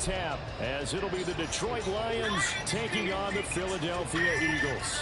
tap, as it'll be the Detroit Lions taking on the Philadelphia Eagles.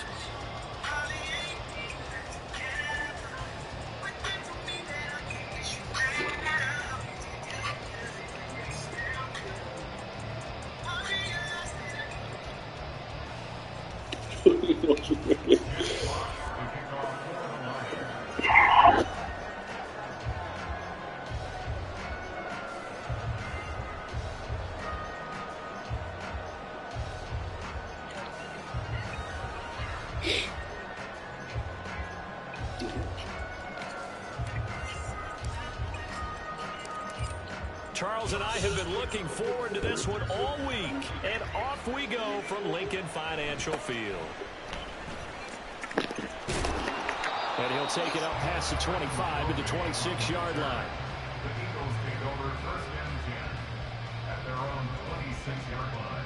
Charles and I have been looking forward to this one all week. And off we go from Lincoln Financial Field. And he'll take it up past the 25 to the 26-yard line. The Eagles take over first and 10 at their own 26-yard line.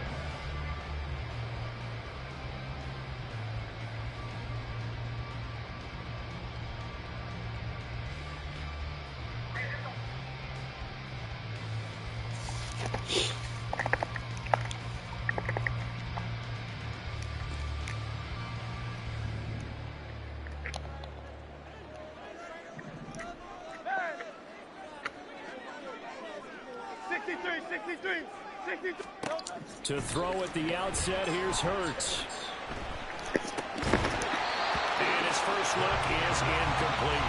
To throw at the outset, here's Hurts. And his first look is incomplete.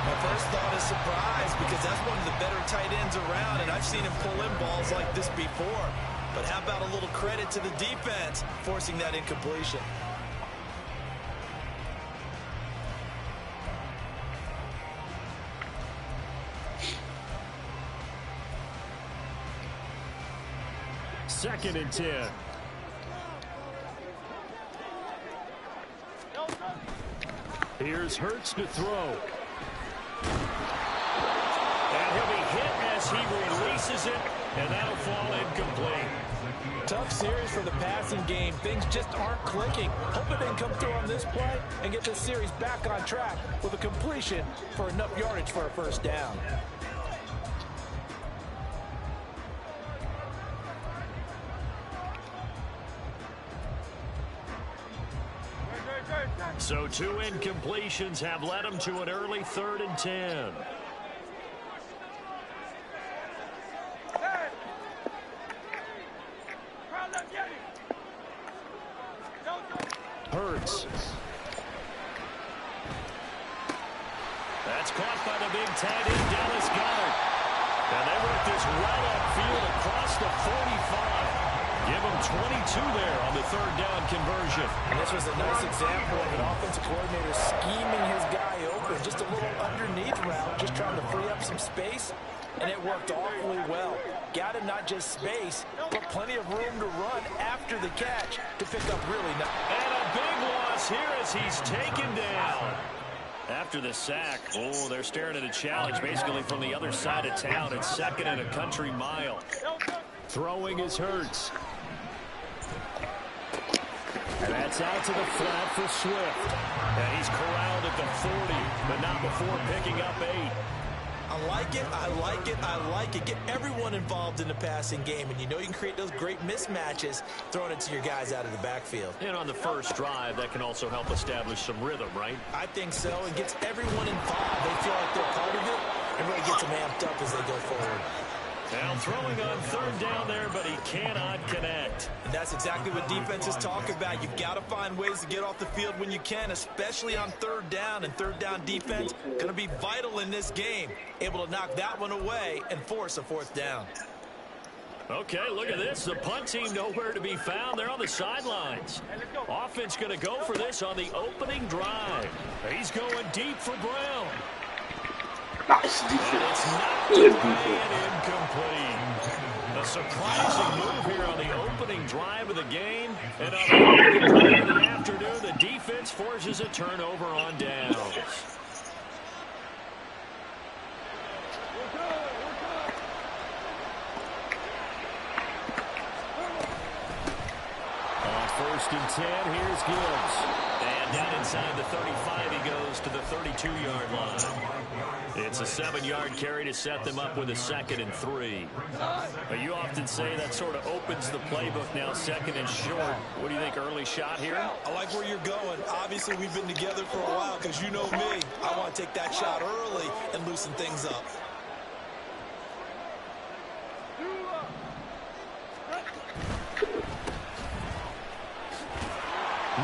My first thought is surprise, because that's one of the better tight ends around, and I've seen him pull in balls like this before. But how about a little credit to the defense forcing that incompletion? Second and 10. Here's Hurts to throw. And he'll be hit as he releases it, and that'll fall incomplete. Tough series for the passing game. Things just aren't clicking. Hope it didn't come through on this play and get this series back on track with a completion for enough yardage for a first down. So 2 incompletions have led him to an early 3rd and 10. Hurts. That's caught by the big tight end, Dallas Goedert. And they work this right upfield across the 45. Give him 22 there on the 3rd down conversion. And this was a nice example of an offensive coordinator scheming his guy open. Just a little underneath route, just trying to free up some space. And it worked awfully well. Got him not just space, but plenty of room to run after the catch to pick up really nice. And a big loss here as he's taken down. After the sack, oh, they're staring at a challenge basically from the other side of town. It's 2nd and a country mile. Throwing is Hurts. And that's out to the flat for Swift. And he's corralled at the 40, but not before picking up 8. I like it, I like it, I like it. Get everyone involved in the passing game, and you know you can create those great mismatches throwing it to your guys out of the backfield. And on the first drive, that can also help establish some rhythm, right? I think so, and gets everyone involved. They feel like they're part of it, and really gets them amped up as they go forward. Now throwing on 3rd down there, but he cannot connect. And that's exactly what defenses talk about. You've got to find ways to get off the field when you can, especially on 3rd down. And 3rd down defense going to be vital in this game. Able to knock that one away and force a 4th down. Okay, look at this. The punt team nowhere to be found. They're on the sidelines. Offense going to go for this on the opening drive. He's going deep for Brown. Nice defense. Good defense. Incomplete. A surprising move here on the opening drive of the game. And on the opening drive of the afternoon, the defense forces a turnover on downs. On 1st and 10, here's Gibbs. And down inside the 35, he goes to the 32-yard line. It's a 7-yard carry to set them up with a 2nd and 3. You often say that sort of opens the playbook now, 2nd and short. What do you think, early shot here? I like where you're going. Obviously, we've been together for a while because you know me. I want to take that shot early and loosen things up.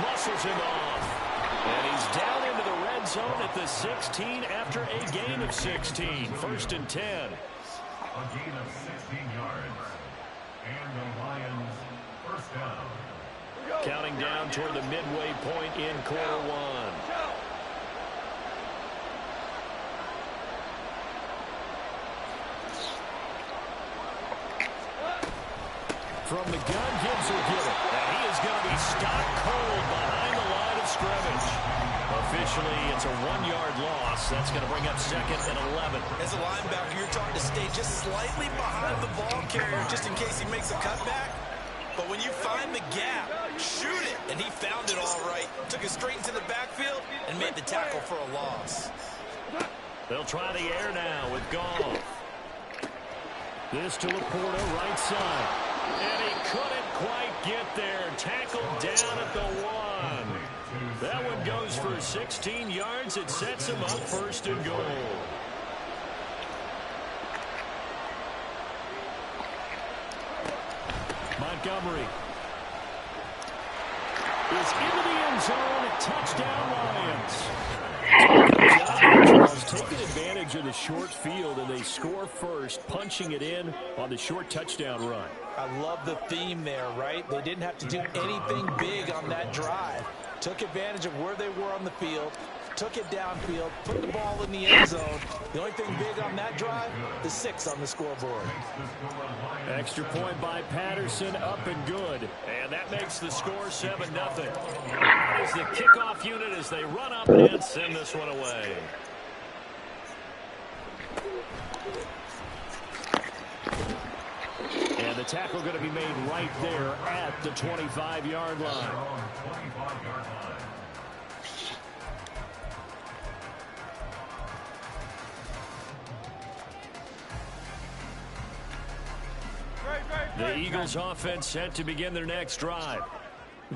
Muscles him off. And he's down into the red zone at the 16 after a gain of 16. 1st and 10. A gain of 16 yards. And the Lions first down. Counting down toward the midway point in quarter 1. From the gun, Gibbs will get it. And he is going to be stopped cold behind the line of scrimmage. Officially, it's a 1-yard loss. That's going to bring up 2nd and 11. As a linebacker, you're trying to stay just slightly behind the ball carrier just in case he makes a cutback. But when you find the gap, shoot it. And he found it all right. Took it straight into the backfield and made the tackle for a loss. They'll try the air now with Goff. This to Laporta, right side. And he couldn't quite get there. Tackled down at the 1. That one goes for 16 yards. It sets him up 1st and goal. Montgomery is into the end zone. Touchdown, Lions. Charles taking advantage of the short field, and they score first, punching it in on the short touchdown run. I love the theme there, right? They didn't have to do anything big on that drive. Took advantage of where they were on the field, took it downfield, put the ball in the end zone. The only thing big on that drive, the 6 on the scoreboard. Extra point by Patterson, up and good. And that makes the score 7-0. As the kickoff unit as they run up and send this one away. And the tackle going to be made right there at the 25-yard line. The Eagles offense set to begin their next drive.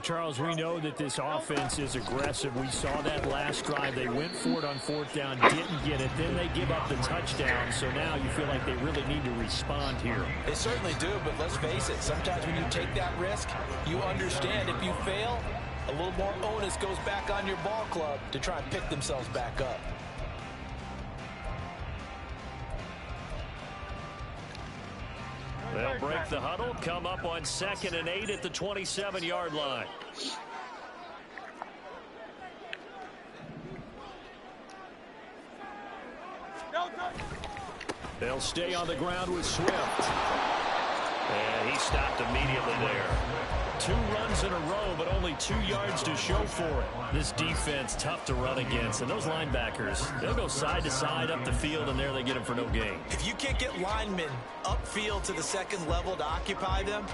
Charles, we know that this offense is aggressive. We saw that last drive. They went for it on 4th down, didn't get it. Then they give up the touchdown. So now you feel like they really need to respond here. They certainly do, but let's face it. Sometimes when you take that risk, you understand if you fail, a little more onus goes back on your ball club to try and pick themselves back up. They'll break the huddle, come up on 2nd and 8 at the 27-yard line. They'll stay on the ground with Swift. And he stopped immediately there. 2 runs in a row, but only 2 yards to show for it. This defense, tough to run against. And those linebackers, they'll go side to side up the field, and there they get them for no gain. If you can't get linemen upfield to the 2nd level to occupy them,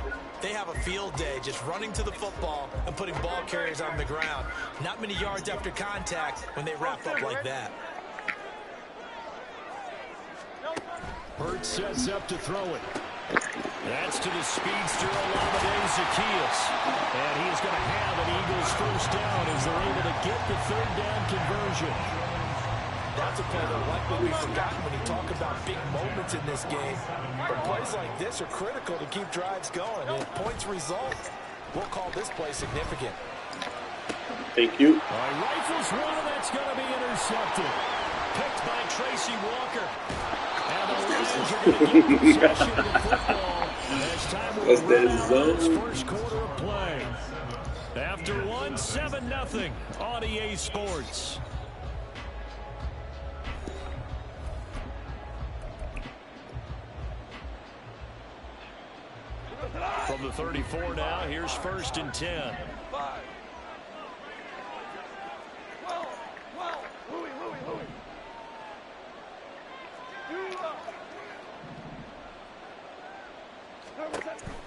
they have a field day just running to the football and putting ball carriers on the ground. Not many yards after contact when they wrap up like that. Hurts sets up to throw it. That's to the speedster, Olamide Zaccheaus. And he is going to have an Eagles first down as they're able to get the 3rd down conversion. That's a play that will likely be forgotten when you talk about big moments in this game. But plays like this are critical to keep drives going. And if points result, we'll call this play significant. Thank you. Rifles one, that's going to be intercepted. Picked by Tracy Walker. And the Lions are going to get possession of the football as time will run out in this first quarter of play. After 1, 7-0 on EA Sports. From the 34 now, here's 1st and 10.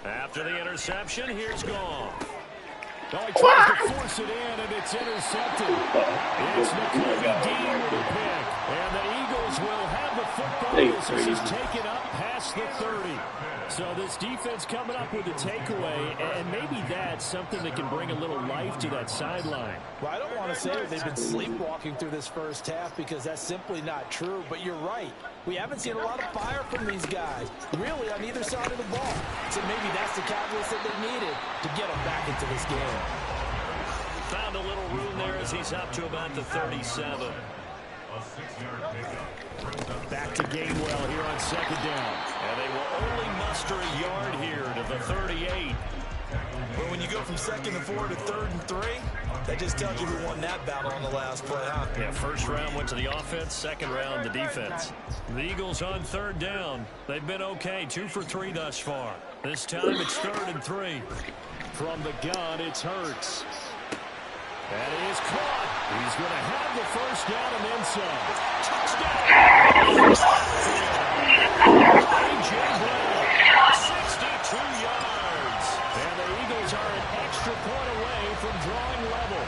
After the interception, here's Goff. Oh, he tries to force it in, and it's intercepted. It's Nakobe Dean with a pick. And the Eagles will have the football as this is taken up past the 30. So this defense coming up with a takeaway, and maybe that's something that can bring a little life to that sideline. Well, I don't want to say that they've been sleepwalking through this first half because that's simply not true, but you're right. We haven't seen a lot of fire from these guys, really, on either side of the ball. So maybe that's the catalyst that they needed to get them back into this game. Found a little room there as he's up to about the 37. Back to Gainwell here on second down. And they will only muster a yard here to the 38. But when you go from 2nd and 4 to 3rd and 3, that just tells you who won that battle on the last play, huh? Yeah, first round went to the offense, second round the defense. The Eagles on 3rd down. They've been okay, 2 for 3 thus far. This time it's 3rd and 3. From the gun, it's Hurts. That is caught. He's going to have the first down and then some. Touchdown! A.J. Brown, 62 yards. And the Eagles are an extra point away from drawing level.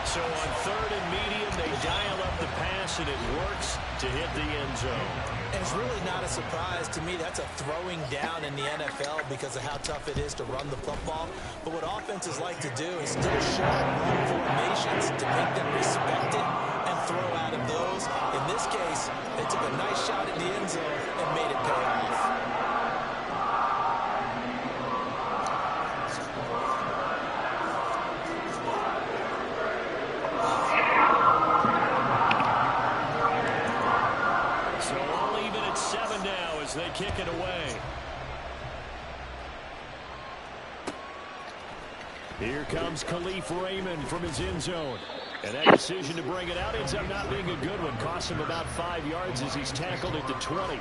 So on 3rd and medium, they dial up the pass, and it works to hit the end zone. And it's really not a surprise to me. That's a throwing down in the NFL because of how tough it is to run the football. But what offenses like to do is still show run formations to make them respect it and throw out of those. In this case, they took a nice shot at the end zone and made it pay off. They kick it away. Here comes Khalif Raymond from his end zone. And that decision to bring it out ends up not being a good one. Cost him about 5 yards as he's tackled at the 20.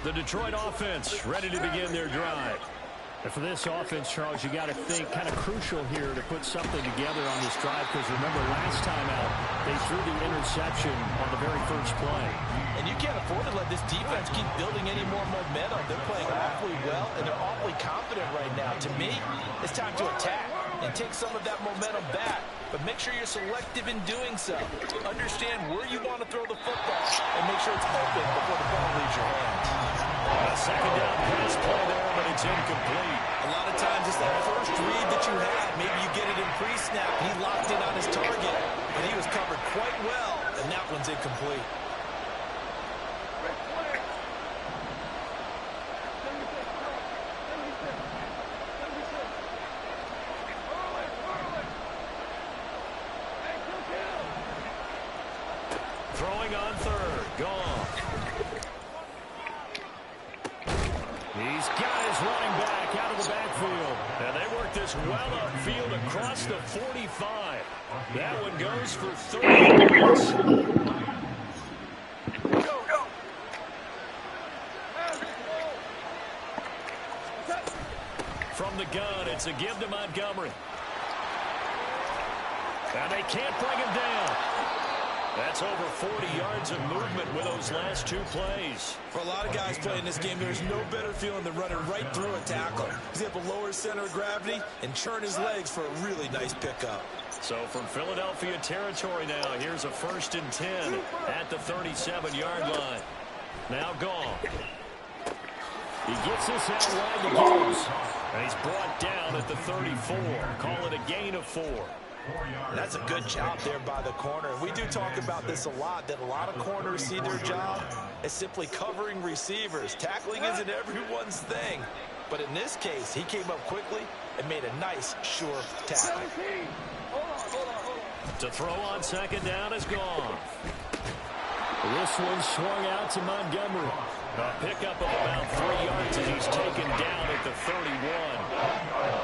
The Detroit offense ready to begin their drive. And for this offense, Charles, you got to think kind of crucial here to put something together on this drive because remember last time out, they threw the interception on the very first play. And you can't afford to let this defense keep building any more momentum. They're playing awfully well, and they're awfully confident right now. To me, it's time to attack and take some of that momentum back. But make sure you're selective in doing so. Understand where you want to throw the football and make sure it's open before the ball leaves your hands. A second down pass play there, but it's incomplete. A lot of times it's that first read that you had. Maybe you get it in pre-snap. He locked in on his target, but he was covered quite well, and that one's incomplete. Throwing on 3rd, gone. He's got his running back out of the backfield. And they work this well upfield across the 45. That one goes for 3 yards. From the gun, it's a give to Montgomery. And they can't bring him down. That's over 40 yards of movement with those last 2 plays. For a lot of guys playing this game, there's no better feeling than running right through a tackle. He's able to lower his center of gravity and churn his legs for a really nice pickup. So from Philadelphia territory now, here's a 1st and 10 at the 37-yard line. Now gone. He gets this out wide to Gibbs. And he's brought down at the 34. Call it a gain of 4. That's a good job there by the corner. We do talk about this a lot, that a lot of corners see their job as simply covering receivers. Tackling isn't everyone's thing. But in this case, he came up quickly and made a nice, sure tackle. To throw on 2nd down is gone. This one swung out to Montgomery. A pickup of about 3 yards as he's taken down at the 31.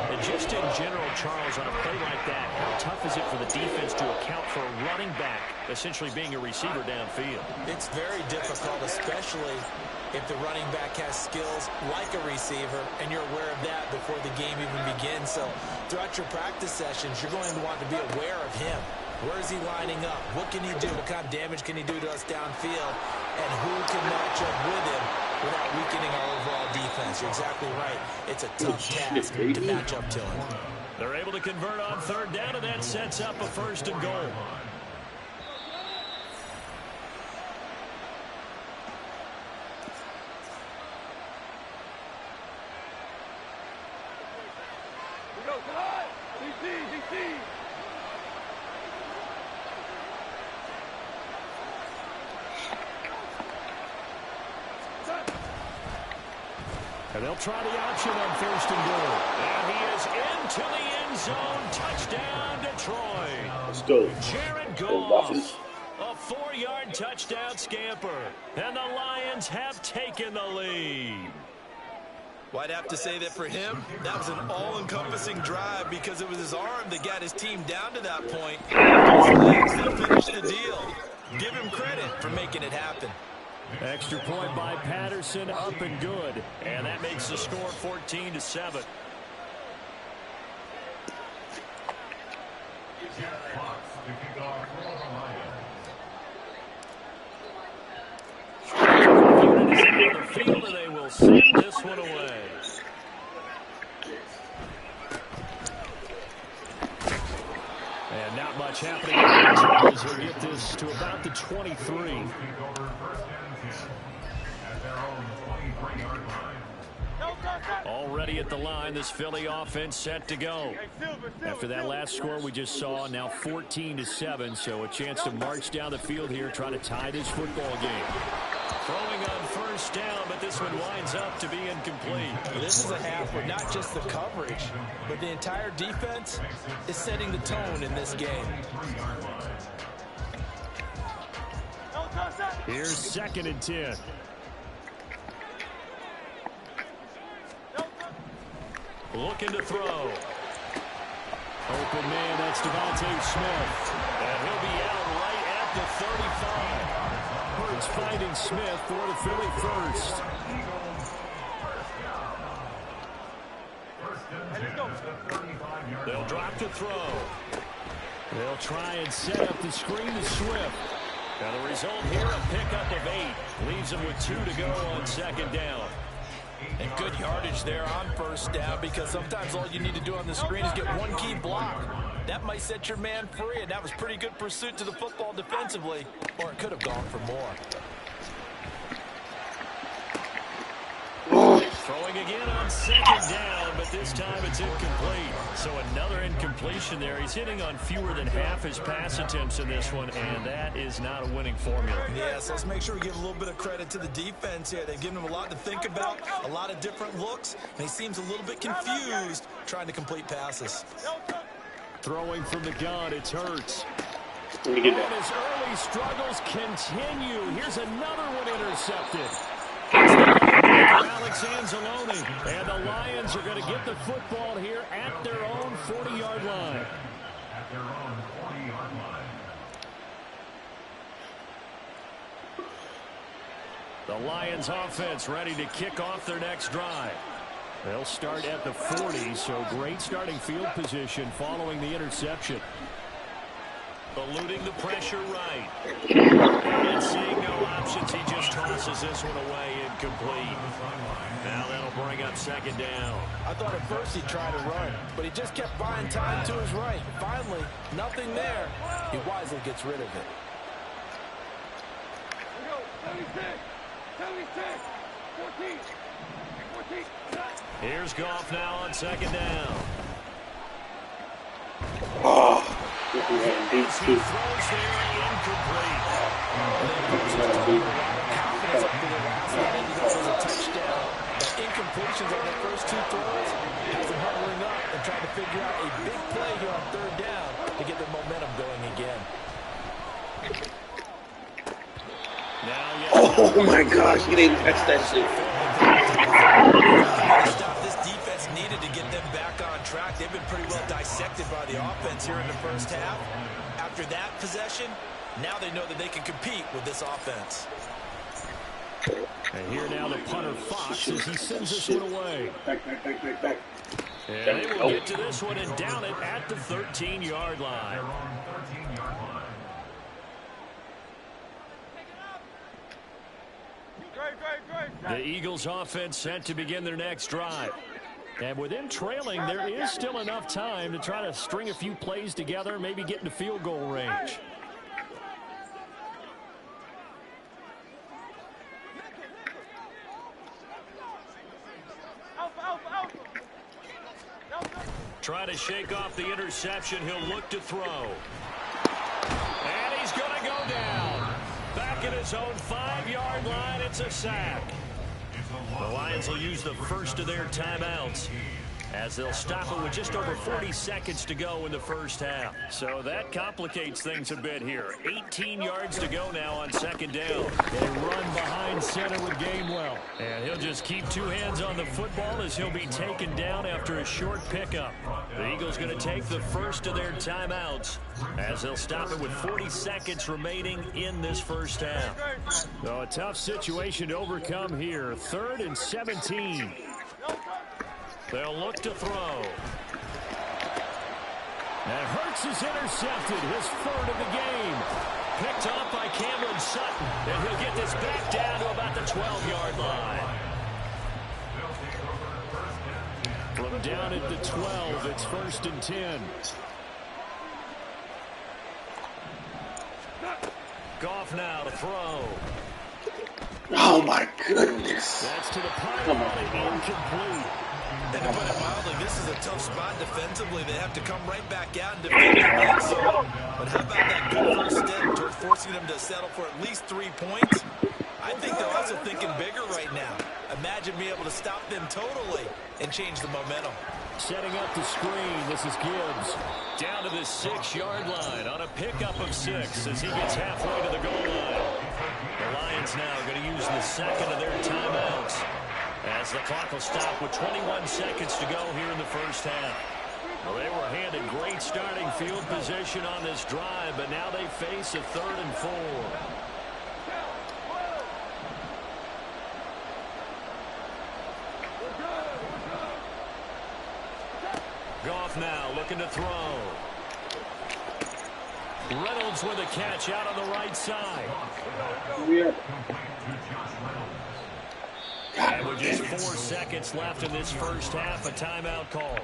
And just in general, Charles, on a play like that, how tough is it for the defense to account for a running back essentially being a receiver downfield? It's very difficult, especially if the running back has skills like a receiver, and you're aware of that before the game even begins. So throughout your practice sessions, you're going to want to be aware of him. Where is he lining up? What can he do? What kind of damage can he do to us downfield? And who can match up with him without weakening our overall defense? You're exactly right. It's a tough task to match up to him. They're able to convert on third down, and that sets up a 1st and goal. And they'll try the option on 1st and goal. And he is into the end zone. Touchdown, Detroit. Let's go. Jared Goff. A 4-yard touchdown scamper. And the Lions have taken the lead. Well, I'd have to say that for him, that was an all-encompassing drive because it was his arm that got his team down to that point. His legs that finished the deal. Give him credit for making it happen. Extra point by Patterson, up and good. And that makes the score 14-7. Unit is out of the field, and they will send this one away. And not much happening as they get this to about the 23. Already at the line, this Philly offense set to go. After that last score we just saw, now 14-7, so a chance to march down the field here, trying to tie this football game. Throwing on 1st down, but this one winds up to be incomplete. This is a half where not just the coverage, but the entire defense is setting the tone in this game. Here's 2nd and 10. Looking to throw. Open man, that's Devontae Smith. And he'll be out right at the 35. Hurts finding Smith for the Philly 1st. They'll drop to throw. They'll try and set up the screen to Swift. Now the result here, a pickup of 8. Leaves them with 2 to go on 2nd down. And good yardage there on 1st down, because sometimes all you need to do on the screen is get one key block. That might set your man free, and that was pretty good pursuit to the football defensively, or it could have gone for more. Throwing again on 2nd down, but this time it's incomplete. So another incompletion there. He's hitting on fewer than half his pass attempts in this one, and that is not a winning formula. Yes, let's make sure we give a little bit of credit to the defense here. They've given him a lot to think about, a lot of different looks, and he seems a little bit confused trying to complete passes. Throwing from the gun, it's Hurts. Let me get that. And his early struggles continue. Here's another one intercepted. Alex Anzalone, and the Lions are going to get the football here at their own 40-yard line. At their own 40-yard line. The Lions offense ready to kick off their next drive. They'll start at the 40, so great starting field position following the interception. Eluding the pressure right. And seeing no options, he just tosses this one away, incomplete. Now that'll bring up 2nd down. I thought at first he'd try to run, but he just kept buying time to his right. Finally, nothing there. He wisely gets rid of it. Here's Goff now on 2nd down. Oh, He throws there, incomplete. Confidence up to the last one ended up as a touchdown. But incompletions on the first 2 throws has him huddling up and trying to figure out a big play here on 3rd down to get the momentum going again. Oh my gosh, he didn't catch that shit. Stop this defense needed to get them back on track. They've been pretty well dissected by the offense here in the first half. After that possession, now they know that they can compete with this offense. And here now the punter Fox as he sends this one away. Back. And they will get to this one and down it at the 13-yard line. Their own 13-yard line. The Eagles offense set to begin their next drive. And with them trailing, there is still enough time to try to string a few plays together, maybe get into field goal range. Try to shake off the interception. He'll look to throw. And he's going to go down. Back at his own 5-yard line, it's a sack. The Lions will use the first of their timeouts as they'll stop it with just over 40 seconds to go in the first half. So that complicates things a bit here. 18 yards to go now on second down. They run behind center with Gainwell. And he'll just keep two hands on the football as he'll be taken down after a short pickup. The Eagles going to take the first of their timeouts as they'll stop it with 40 seconds remaining in this first half. So a tough situation to overcome here. 3rd and 17. They'll look to throw. And Hurts is intercepted. His 3rd of the game. Picked off by Cameron Sutton. And he'll get this back down to about the 12-yard line. From down at the 12, it's 1st and 10. Goff now to throw. Oh, my goodness. That's to the pylon, incomplete. And to put it mildly, this is a tough spot defensively. They have to come right back out and defend the red zone. But how about that good first step toward forcing them to settle for at least 3 points? I think they're also thinking bigger right now. Imagine being able to stop them totally and change the momentum. Setting up the screen, this is Gibbs. Down to the 6-yard line on a pickup of 6 as he gets halfway to the goal line. The Lions now are going to use the second of their timeouts as the clock will stop with 21 seconds to go here in the first half. Well, they were handed great starting field position on this drive, but now they face a 3rd and 4. Goff now looking to throw. Reynolds with a catch out on the right side. And with just 4 seconds left in this first half, a timeout call.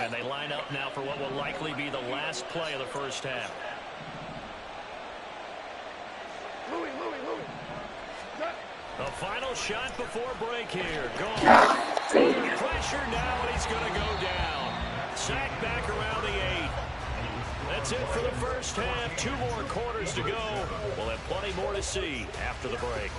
And they line up now for what will likely be the last play of the first half. The final shot before break here. Gone. Pressure now, and he's going to go down. Sacked back around the 8. That's it for the first half. 2 more quarters to go. We'll have plenty more to see after the break.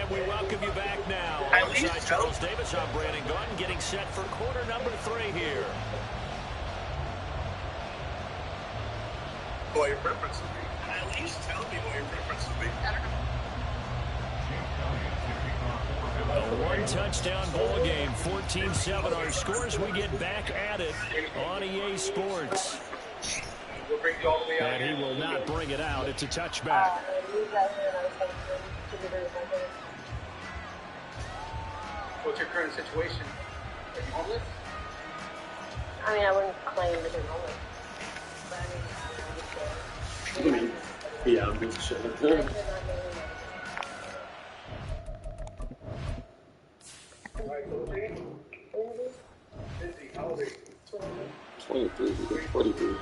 We welcome you back now. Alongside Charles Davis, I'm Brandon Gunn, getting set for quarter number 3 here. What your preference would be? At least tell me what your preference would be. A 1-touchdown ball game, 14-7 our scores. We get back at it on EA Sports. And he will not bring it out. It's a touchback. What's your current situation? Are you homeless? I mean, I wouldn't claim to be homeless. But I mean, Yeah, I'm doing shit like that. 23, 43.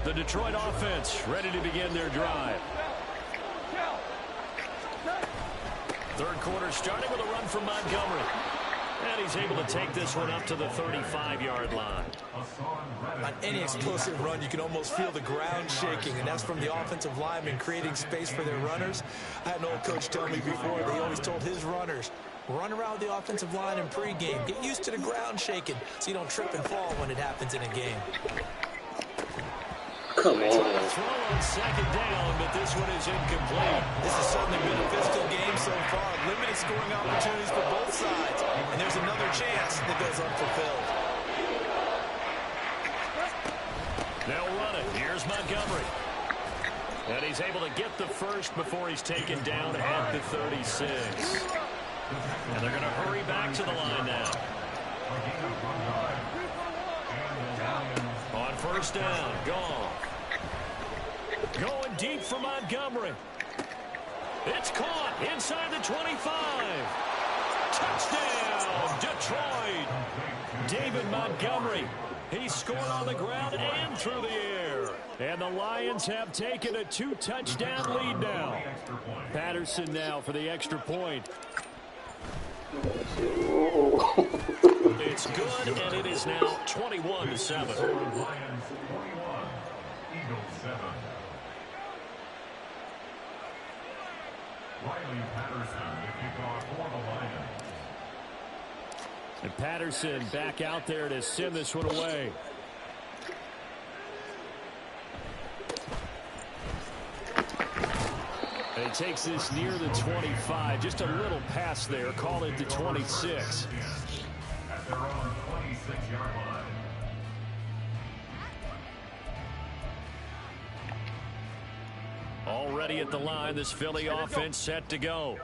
The Detroit offense ready to begin their drive. Third quarter here, starting with a run from Montgomery. And he's able to take this one up to the 35-yard line. On any explosive run, you can almost feel the ground shaking, and that's from the offensive linemen creating space for their runners. I had an old coach tell me before, they always told his runners, run around the offensive line in pregame. Get used to the ground shaking so you don't trip and fall when it happens in a game. Come on. Throw on second down, but this one is incomplete. This has certainly been a physical game so far. Limited scoring opportunities for both sides. And there's another chance that goes unfulfilled. They'll run it. Here's Montgomery. And he's able to get the first before he's taken down at the 36. And they're going to hurry back to the line now. On first down, gone. Going deep for Montgomery. It's caught inside the 25. Touchdown, Detroit. David Montgomery. He scored on the ground and through the air. And the Lions have taken a 2-touchdown lead now. Patterson now for the extra point. It's good, and it is now 21-7. Lions 21, Eagles 7. Riley Patterson, the kickoff for the Lions. And Patterson back out there to send this one away. And he takes this near the 25. Just a little pass there. Call it the 26. At their own 26-yard line. Already at the line, this Philly offense set to go.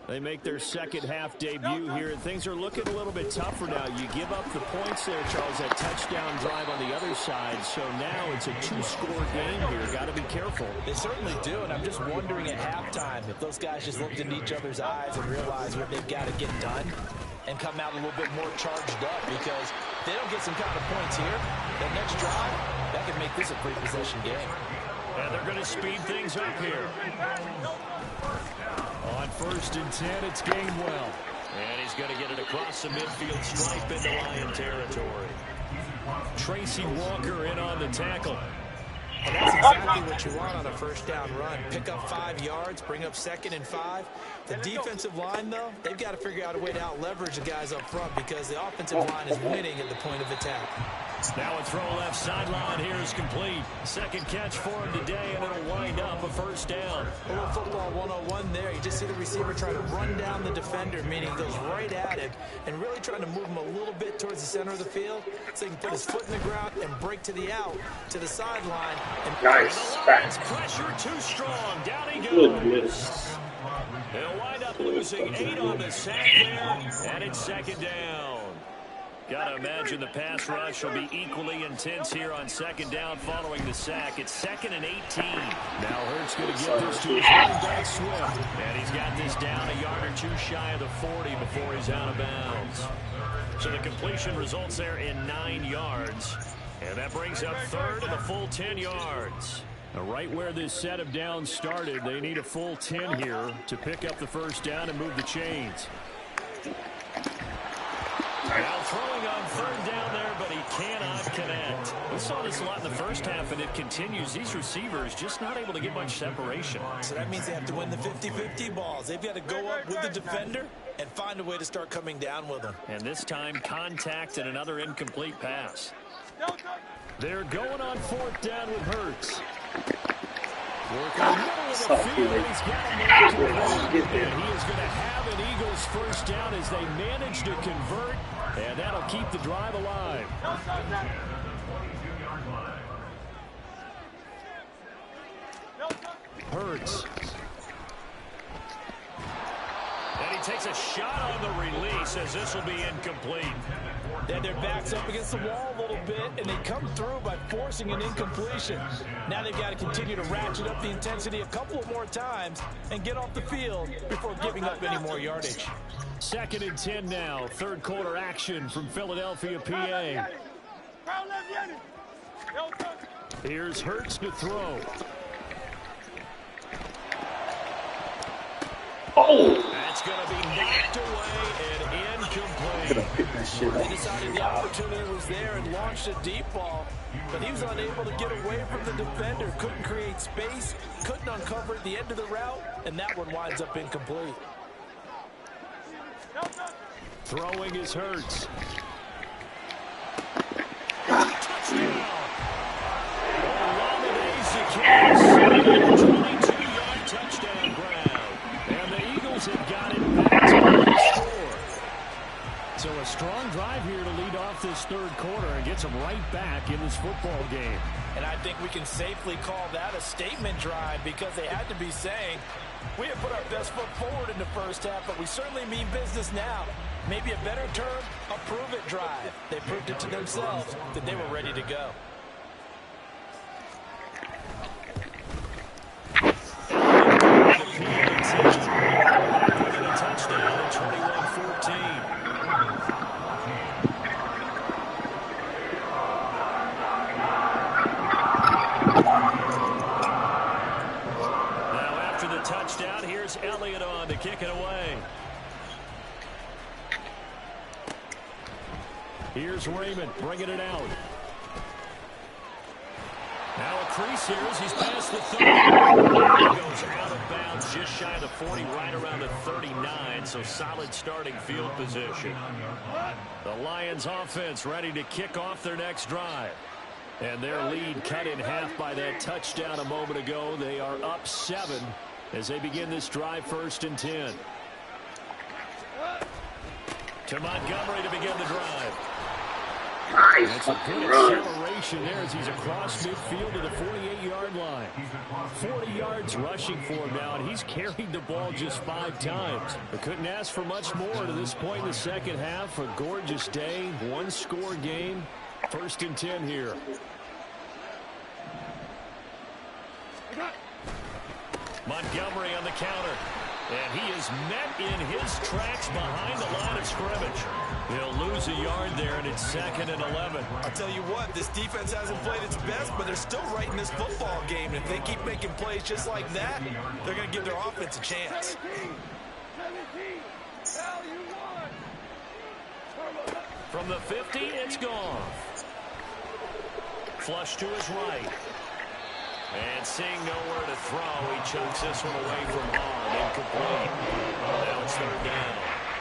They make their second half debut here, and things are looking a little bit tougher now. You give up the points there, Charles, that touchdown drive on the other side. So now it's a two-score game here. Got to be careful. They certainly do, and I'm just wondering at halftime if those guys just looked into each other's eyes and realized what they've got to get done and come out a little bit more charged up, because if they don't get some kind of points here, that next drive, that could make this a three-possession game. And they're going to speed things up here. On first and 10, it's Gainwell. And he's going to get it across the midfield stripe into Lion territory. Tracy Walker in on the tackle. And that's exactly what you want on a first down run. Pick up 5 yards, bring up 2nd and 5. The defensive line, though, they've got to figure out a way to out-leverage the guys up front, because the offensive line is winning at the point of attack. Now a throw left sideline here is complete. Second catch for him today, and it'll wind up a first down. A little football 101 there. You just see the receiver trying to run down the defender, meaning he goes right at him and really trying to move him a little bit towards the center of the field so he can put his foot in the ground and break to the out, to the sideline. And Nice. Pressure too strong. Down he goes. They'll wind up losing 8 on the sack there, and it's second down. Got to imagine the pass rush will be equally intense here on second down following the sack. It's 2nd and 18. Now Hurts going to get this to his running back Swift. And he's got this down a yard or two shy of the 40 before he's out of bounds. So the completion results there in 9 yards. And that brings up third and a full 10 yards. Now, right where this set of downs started, they need a full 10 here to pick up the first down and move the chains. Now throwing on third down there, but he cannot connect. We saw this a lot in the first half, and it continues. These receivers just not able to get much separation. so that means they have to win the 50-50 balls. They've got to go up with the defender and find a way to start coming down with them. And this time, contact and another incomplete pass. They're going on fourth down with Hurts. Working in the middle of the field. He's got him and he is going to have an Eagles first down as they manage to convert, and that'll keep the drive alive. Hurts. And he takes a shot on the release as this will be incomplete. They had their backs up against the wall a little bit, and they come through by forcing an incompletion. Now they've got to continue to ratchet up the intensity a couple of more times and get off the field before giving up any more yardage. 2nd and 10 now. Third quarter action from Philadelphia, PA. Here's Hurts to throw. Oh! That's going to be knocked away and incomplete. They decided the opportunity was there and launched a deep ball, but he was unable to get away from the defender. Couldn't create space, couldn't uncover at the end of the route, and that one winds up incomplete. Throwing is Hurts. Touchdown. Olamide Zacchaeus, 22-yard touchdown ground. And the Eagles have got it back to the score. So a strong drive here to lead off this third quarter and gets them right back in this football game. And I think we can safely call that a statement drive because they had to be saying, we have put our best foot forward in the first half, but we certainly mean business now. Maybe a better term, a prove-it drive. They proved it to themselves that they were ready to go. A touchdown at 21-14. Now after the touchdown, here's Elliott on to kick it away. Here's Raymond bringing it out. Now a crease here as he's past the 30. He goes out of bounds just shy of the 40, right around the 39, so solid starting field position. The Lions offense ready to kick off their next drive. And their lead cut in half by that touchdown a moment ago. They are up 7 as they begin this drive, 1st and 10. To Montgomery to begin the drive. That's a good acceleration there as he's across midfield to the 48-yard line. 40 yards rushing for him now, and he's carried the ball just 5 times. But couldn't ask for much more to this point in the second half. A gorgeous day, one-score game. 1st and 10 here. Montgomery on the counter. And he is met in his tracks behind the line of scrimmage. He'll lose a yard there, and it's 2nd and 11. I'll tell you what, this defense hasn't played its best, but they're still right in this football game. And if they keep making plays just like that, they're going to give their offense a chance. From the 50, it's gone. Flush to his right. And seeing nowhere to throw, he chucks this one away from Hall. Incomplete. Now it's 3rd down.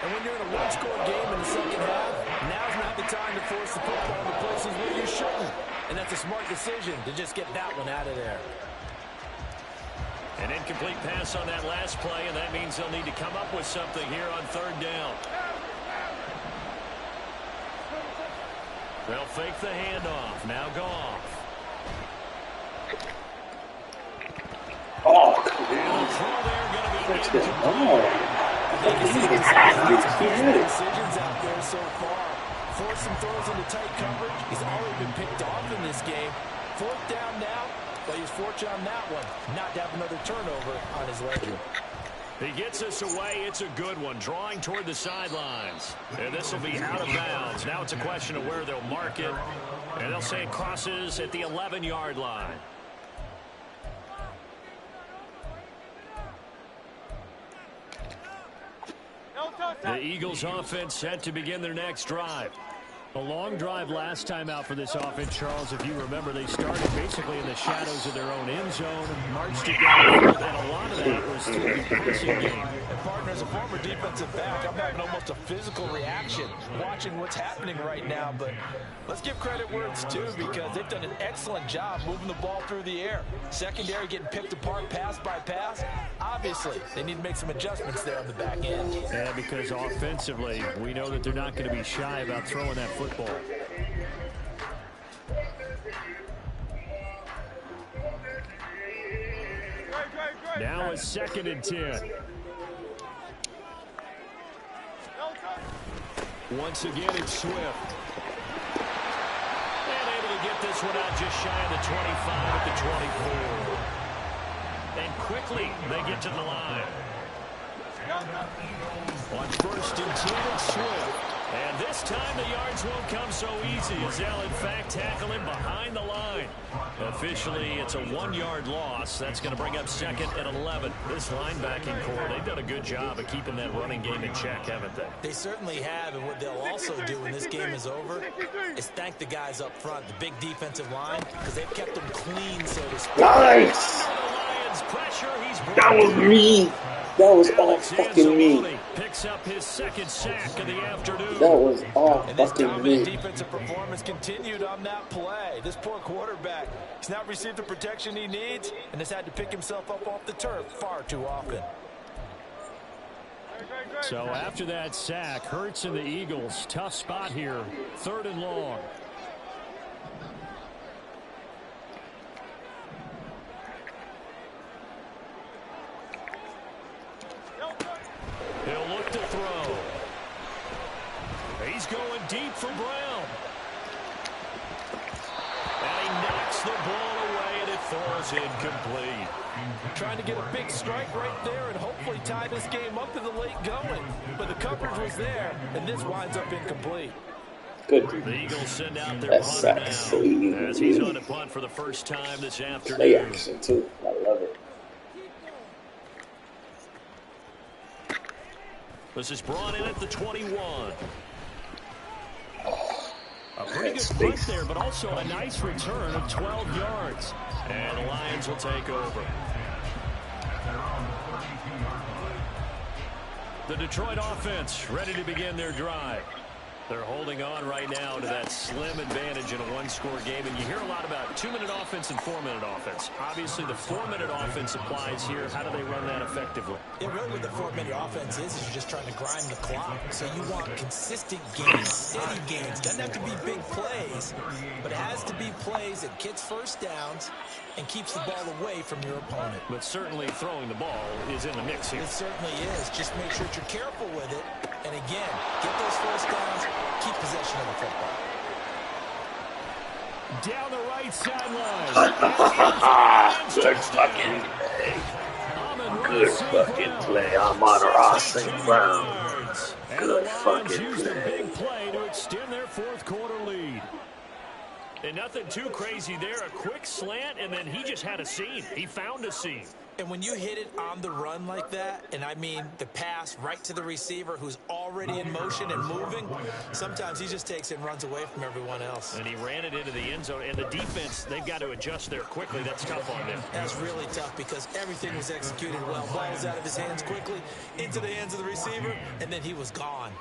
And when you're in a one-score game in the second half, now's not the time to force the football into places where you shouldn't. And that's a smart decision to just get that one out of there. An incomplete pass on that last play, and that means they'll need to come up with something here on 3rd down. They'll fake the handoff. Now Goff. Oh, come on. That's good. Oh. Decisions out there so far. Force some throws into tight coverage. He's already been picked off in this game. 4th down now, but he's fortunate on that one not to have another turnover on his ledger. He gets us away. It's a good one. Drawing toward the sidelines. And this will be out of bounds. Now it's a question of where they'll mark it. And they'll say it crosses at the 11-yard line. The Eagles offense set to begin their next drive. A long drive last time out for this offense, Charles. If you remember, they started basically in the shadows of their own end zone, marched it down, and a lot of that was through the passing game. And partner, as a former defensive back, I'm having almost a physical reaction watching what's happening right now. But let's give credit where it's due because they've done an excellent job moving the ball through the air. Secondary getting picked apart pass by pass. Obviously, they need to make some adjustments there on the back end. Yeah, because offensively, we know that they're not going to be shy about throwing that football. Now it's 2nd and 10. Once again, it's Swift. And able to get this one out just shy of the 25 at the 24. And quickly, they get to the line. On 1st and 10, it's Swift. And this this time the yards won't come so easy as they'll in fact tackle him behind the line. Officially, it's a 1-yard loss. That's going to bring up 2nd and 11. This linebacking core, they've done a good job of keeping that running game in check, haven't they? They certainly have, and what they'll also do when this game is over is thank the guys up front, the big defensive line, because they've kept them clean, so to speak. Nice! That was me! That was all fucking me. Picks up his 2nd sack of the afternoon. That was all And this fucking dominant me. defensive performance continued on that play. This poor quarterback, he's not received the protection he needs and has had to pick himself up off the turf far too often. So after that sack, Hurts and the Eagles, tough spot here. 3rd and long. He'll look to throw. He's going deep for Brown. And he knocks the ball away, and it falls incomplete. Trying to get a big strike right there and hopefully tie this game up in the late going. But the coverage was there, and this winds up incomplete. Good. The Eagles send out their That punter sack is so easy. now as he's on a punt for the first time this Play afternoon. action too. I love it. This is brought in at the 21. A pretty Man, good space. punt there, but also a nice return of 12 yards. And the Lions will take over. The Detroit offense ready to begin their drive. They're holding on right now to that slim advantage in a 1-score game. And you hear a lot about 2-minute offense and 4-minute offense. Obviously, the 4-minute offense applies here. How do they run that effectively? It really what the 4-minute offense is you're just trying to grind the clock. So you want consistent gains, steady gains. Doesn't have to be big plays, but it has to be plays that gets first downs and keeps the ball away from your opponent. But certainly throwing the ball is in the mix here. It certainly is. Just make sure that you're careful with it. And again, get those first downs, keep possession of the football. Down the right sideline. Good fucking play. Good fucking play. I'm on Ross and Brown. Good fucking Use the play. big play to extend their 4th quarter lead. And nothing too crazy there. A quick slant, and then he just had a seam. He found a seam. And when you hit it on the run like that, and I mean the pass right to the receiver who's already in motion and moving, sometimes he just takes it and runs away from everyone else. And he ran it into the end zone. And the defense, they've got to adjust there quickly. That's tough on them. That's really tough because everything was executed well. Ball was out of his hands quickly, into the hands of the receiver, and then he was gone.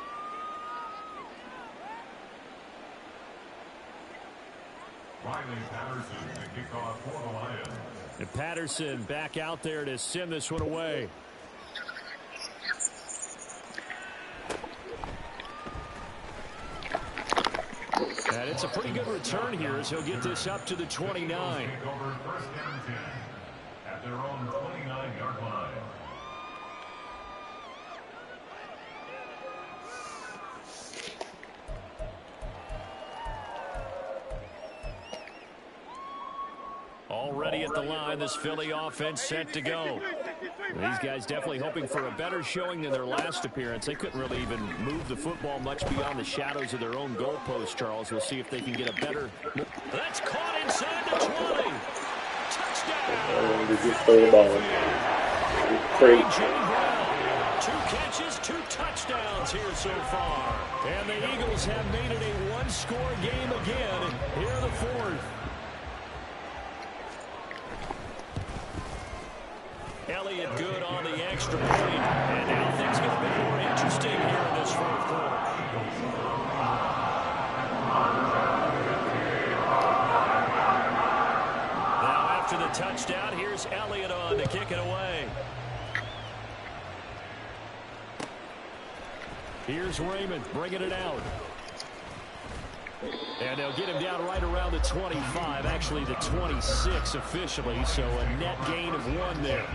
Riley Patterson to kick off for the Lions. And Patterson back out there to send this one away. And it's a pretty good return here as he'll get this up to the 29. Take over 1st and 10 at their own 29-yard line. Already at the line, this Philly offense set to go. These guys definitely hoping for a better showing than their last appearance. They couldn't really even move the football much beyond the shadows of their own goalpost, Charles. We'll see if they can get a better... That's caught inside the 20. Touchdown! Did you play the ball? Great. Brown. 2 catches, 2 touchdowns here so far. And the Eagles have made it a 1-score game again. Here the 4th. Elliott good on the extra point. And now things get a bit more interesting here in this 4th quarter. Now after the touchdown, here's Elliott on to kick it away. Here's Raymond bringing it out. And they'll get him down right around the 25, actually the 26 officially, so a net gain of 1 there.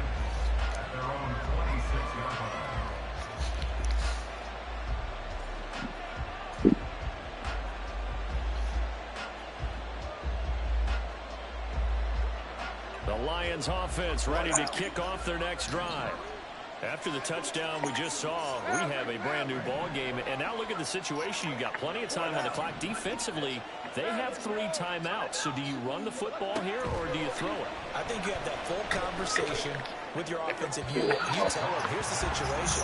Their own 26-yard line. The Lions offense ready to kick off their next drive. After the touchdown we just saw, we have a brand new ball game. And now look at the situation. You got plenty of time on the clock. Defensively, they have 3 timeouts. So do you run the football here or do you throw it? I think you have that full conversation with your offensive unit. You tell them, here's the situation.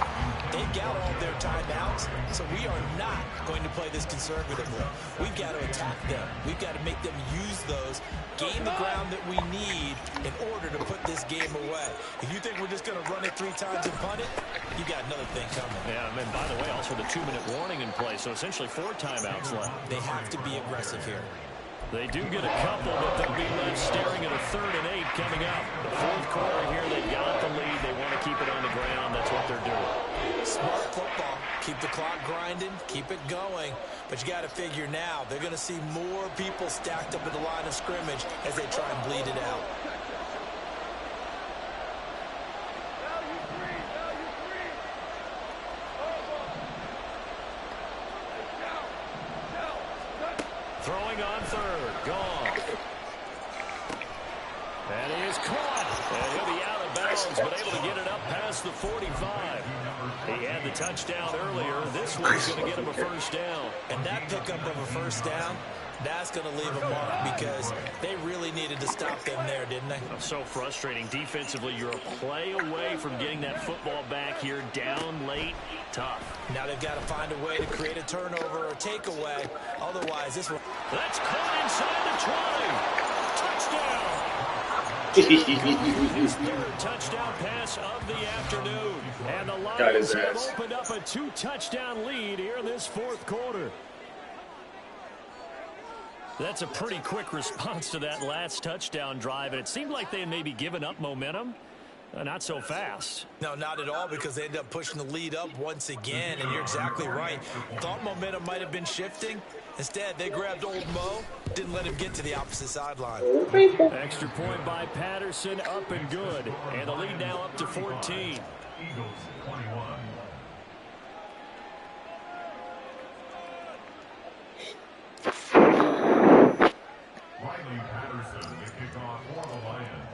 They've got all their timeouts, so we are not going to play this conservatively. We've got to attack them. We've got to make them use those, gain the ground that we need in order to put this game away. If you think we're just going to run it 3 times and punt it, you got another thing coming. Yeah, and by the way, also the 2-minute warning in play, so essentially 4 timeouts left. They have to be aggressive here. They do get a couple, but they'll be left staring at a 3rd and 8 coming up. The 4th quarter here, they've got the lead. They want to keep it on the ground. That's what they're doing. Smart football. Keep the clock grinding. Keep it going. But you got to figure now, they're going to see more people stacked up at the line of scrimmage as they try and bleed it out. Throwing on 3rd. Gone. And he is caught. And he'll be out of bounds, but able to get it up past the 45. He had the touchdown earlier. This one's going to get him a 1st down. And that pickup of a 1st down, that's going to leave a mark because they really needed to stop them there, didn't they? So frustrating. Defensively, you're a play away from getting that football back here. Down late. Tough. Now they've got to find a way to create a turnover or takeaway. Otherwise, this will... That's caught inside the 20. Touchdown. His 3rd touchdown pass of the afternoon. And the Lions have opened up a 2-touchdown lead here in this 4th quarter. That's a pretty quick response to that last touchdown drive. And it seemed like they had maybe given up momentum. Not so fast. No, not at all, because they ended up pushing the lead up once again, and you're exactly right. Thought momentum might have been shifting. Instead, they grabbed old Mo, didn't let him get to the opposite sideline. Extra point by Patterson, up and good. And the lead now up to 14. Eagles 21. Riley Patterson to kick off for the Lions.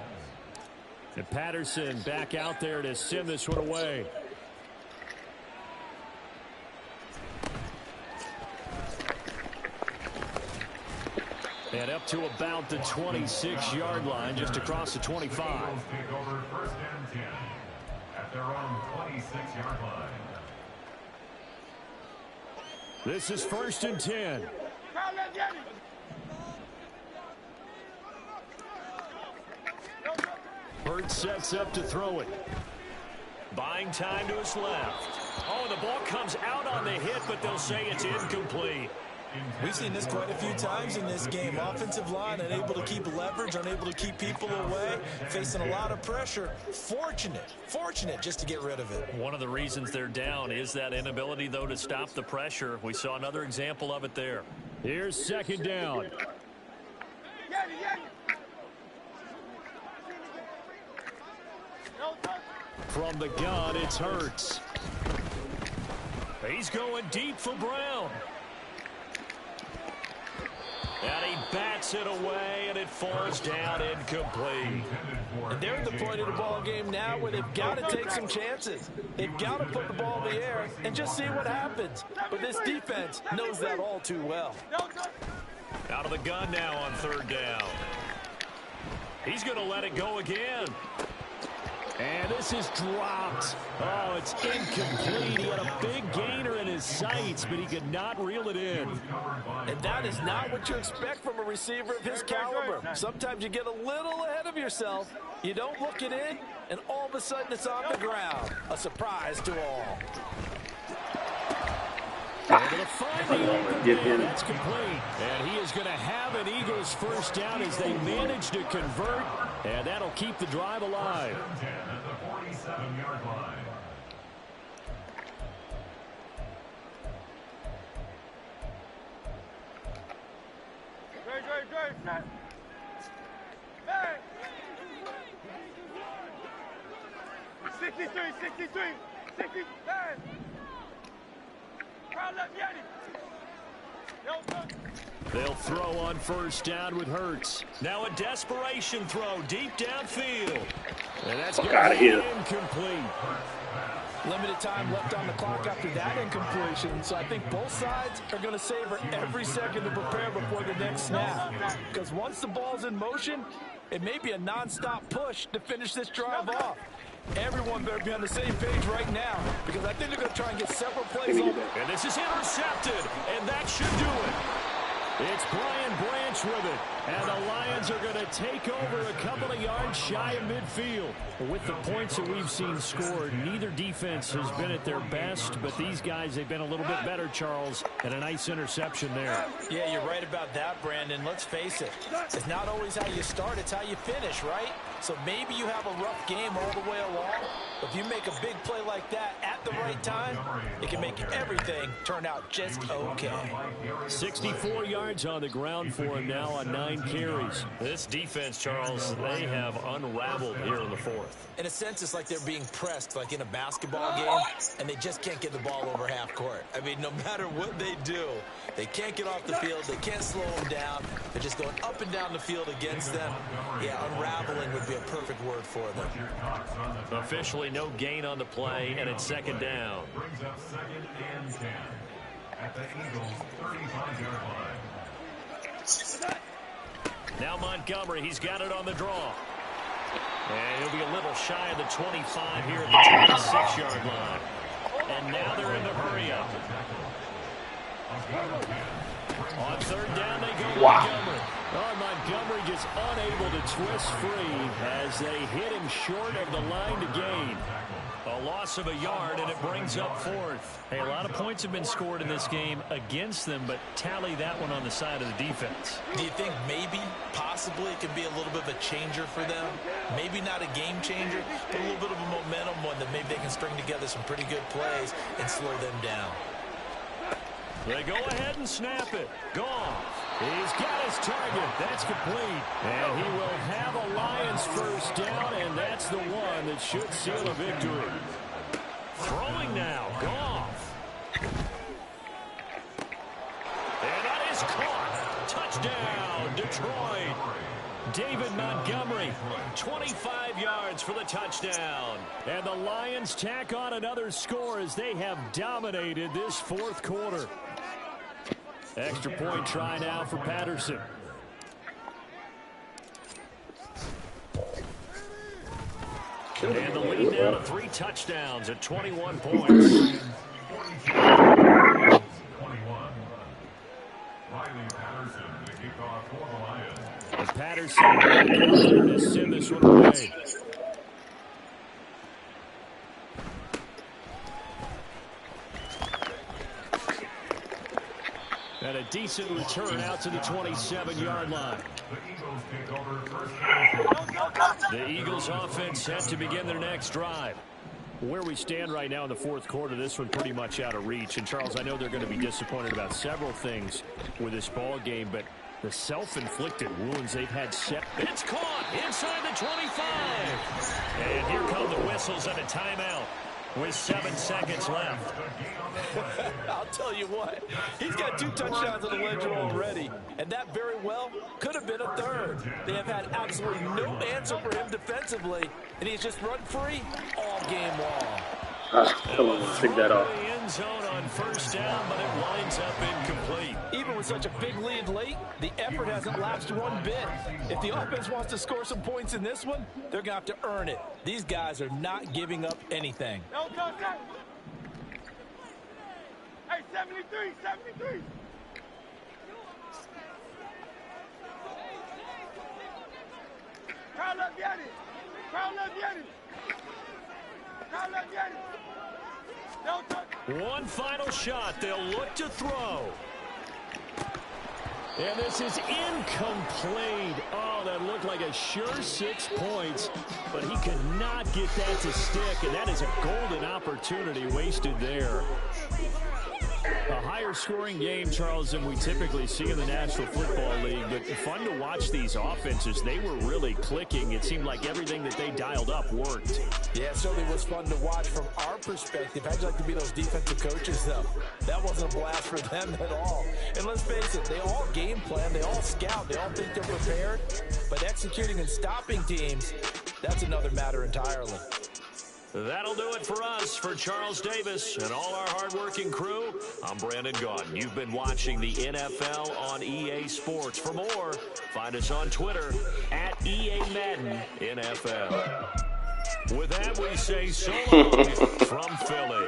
And Patterson back out there to send this one away. And up to about the 26-yard line, just across the 25. Eagles take over 1st and 10 at their own 26-yard line. This is 1st and 10. Hurts sets up to throw it. Buying time to his left. Oh, the ball comes out on the hit, but they'll say it's incomplete. We've seen this quite a few times in this game. Offensive line unable to keep leverage, unable to keep people away, facing a lot of pressure. Fortunate just to get rid of it. One of the reasons they're down is that inability, though, to stop the pressure. We saw another example of it there. Here's 2nd down. From the gun, it's Hurts. He's going deep for Brown. And he bats it away, and it falls down incomplete. And they're at the point of the ball game now where they've got to take some chances. They've got to put the ball in the air and just see what happens. But this defense knows that all too well. Out of the gun now on 3rd down. He's going to let it go again. And this is dropped. Oh, it's incomplete. He had a big gainer in his sights, but he could not reel it in. And that is not what you expect from a receiver of his caliber. Sometimes you get a little ahead of yourself. You don't look it in, and all of a sudden it's on the ground. A surprise to all. Able to find the open man. That's complete. And he is going to have an Eagles 1st down as they manage to convert. And that'll keep the drive alive. 10 at the 47-yard line. Hey! 63. Hey! They'll throw on 1st down with Hurts. Now a desperation throw deep downfield. And that's going to be incomplete. Limited time left on the clock after that incompletion, so I think both sides are going to savor every second to prepare before the next snap. Because once the ball's in motion, it may be a non-stop push to finish this drive off. Everyone better be on the same page right now, because I think they're going to try and get several plays on. And this is intercepted, and that should do it. It's Brian Branch with it, and the Lions are going to take over a couple of yards shy of midfield. With the points that we've seen scored, neither defense has been at their best, but these guys, they've been a little bit better, Charles, and a nice interception there. Yeah, you're right about that, Brandon. Let's face it. It's not always how you start, it's how you finish, right? So maybe you have a rough game all the way along, but if you make a big play like that at the right time, it can make everything turn out just okay. 64 yards on the ground for him now on 9 carries. This defense, Charles, they have unraveled here in the fourth. In a sense, it's like they're being pressed, like in a basketball game, and they just can't get the ball over half court. I mean, no matter what they do, they can't get off the field, they can't slow them down. They're just going up and down the field against them. Yeah, unraveling would be a perfect word for them. Officially no gain on the play, and it's second down. Brings up 2nd and 10 at the Eagles' 35-yard line. Now Montgomery, he's got it on the draw. And he'll be a little shy of the 25 here at the 26-yard line. And now they're in the hurry-up. On third down, they go Montgomery. Oh, Montgomery just unable to twist free as they hit him short of the line to gain. A loss of a yard, and it brings up fourth. Hey, a lot of points have been scored in this game against them, but tally that one on the side of the defense. Do you think maybe, possibly, it could be a little bit of a changer for them? Maybe not a game changer, but a little bit of a momentum one that maybe they can string together some pretty good plays and slow them down. They go ahead and snap it. Goff. He's got his target. That's complete. And he will have a Lions first down, and that's the one that should seal a victory. Throwing now. Goff. And that is caught. Touchdown, Detroit. David Montgomery, 25 yards for the touchdown. And the Lions tack on another score as they have dominated this fourth quarter. Extra point try now for Patterson. And the lead now to 3 touchdowns at 21 points. 21. Riley Patterson, the kickoff for the Lions. And Patterson to send this one away. And a decent return out to the 27-yard line. The Eagles offense set to begin their next drive. Where we stand right now in the fourth quarter, this one pretty much out of reach. And, Charles, I know they're going to be disappointed about several things with this ball game, but the self-inflicted wounds they've had set. It's caught inside the 25. And here come the whistles and a timeout with 7 seconds left. I'll tell you what, he's got 2 touchdowns on the ledger already, and that very well could have been a third. They have had absolutely no answer for him defensively, and he's just run free all game long. Come on, take that off. The end zone on first down, but it winds up incomplete. Even with such a big lead late, the effort hasn't lapsed one bit. If the offense wants to score some points in this one, they're going to have to earn it. These guys are not giving up anything. Hey, 73. Crowd up, get it. One final shot. They'll look to throw. And this is incomplete. Oh, that looked like a sure 6 points, but he could not get that to stick, and that is a golden opportunity wasted there. A higher scoring game, Charles, than we typically see in the National Football League, but fun to watch these offenses. They were really clicking. It seemed like everything that they dialed up worked. Yeah, it certainly was fun to watch from our perspective. How'd you like to be those defensive coaches, though? That wasn't a blast for them at all. And let's face it, they all game plan, they all scout, they all think they're prepared, but executing and stopping teams, that's another matter entirely. That'll do it for us. For Charles Davis and all our hardworking crew, I'm Brandon Gaudin. You've been watching the NFL on EA Sports. For more, find us on Twitter at EA Madden NFL. With that, we say so long from Philly.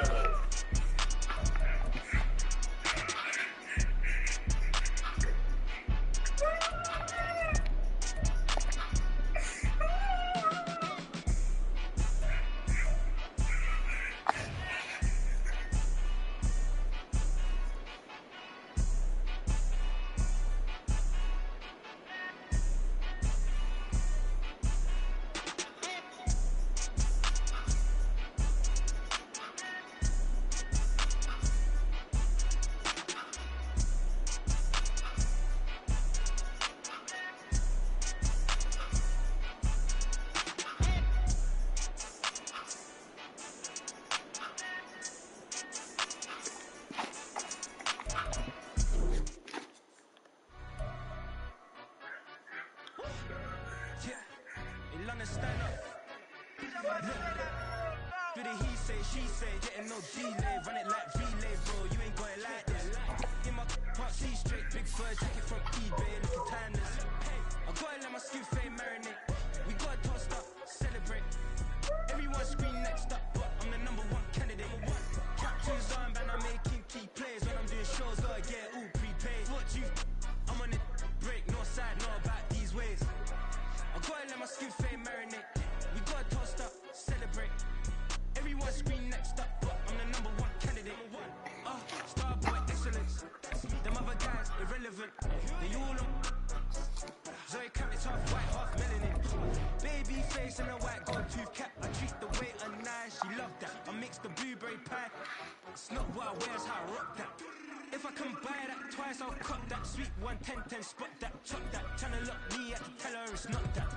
Spot that, chop that, tryna lock me at the teller, it's not that.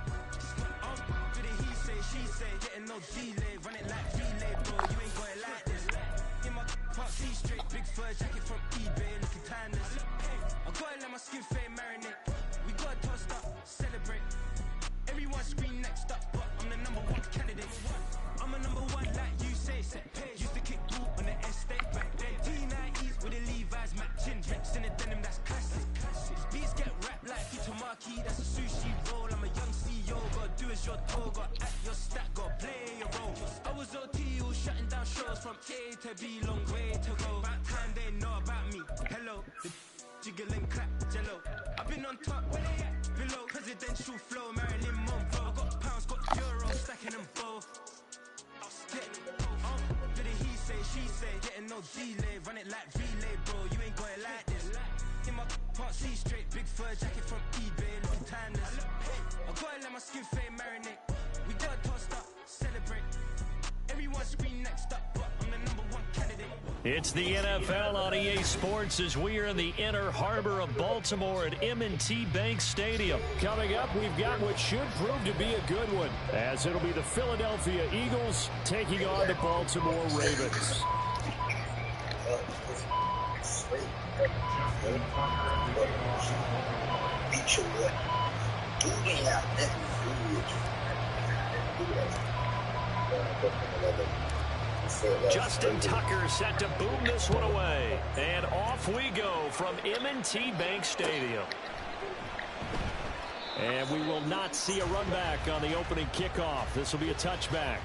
Do the he say, she say, getting no delay, run it like relay, bro, you ain't got it like this. In my park, see straight, big fur jacket from eBay, looking timeless. I gotta let my skin fade marinate, we gotta toast up, celebrate. Everyone scream next up, but I'm the #1 candidate. I'm a #1 like you say, set pace. Used to kick ball on the estate back then. T90s with the Levi's matching, reps in the denim, that's classic. Beats get wrapped like Itamaki, that's a sushi roll. I'm a young CEO, gotta do as you're told, gotta act your stat, gotta play your role. I was OT, all shutting down shows from A to B, long way to go. About time they know about me. Hello, the jiggle and clap, jello. I've been on top, where they at? Below, presidential flow, Marilyn Monroe. I got pounds, got euros, stacking them both. I'll stick. Do the he say, she say, getting no delay, run it like relay, bro. You ain't got it like this. In my part, see straight, big fur jacket from eBay, looking timeless. I gotta let my skin fade marinate. We gotta toast up, celebrate. Everyone scream next up, but I'm the #1 candidate. It's the NFL on EA Sports as we are in the inner harbor of Baltimore at M&T Bank Stadium. Coming up, we've got what should prove to be a good one, as it'll be the Philadelphia Eagles taking on the Baltimore Ravens. Justin Tucker set to boom this one away. And off we go from M&T Bank Stadium. And we will not see a run back on the opening kickoff. This will be a touchback.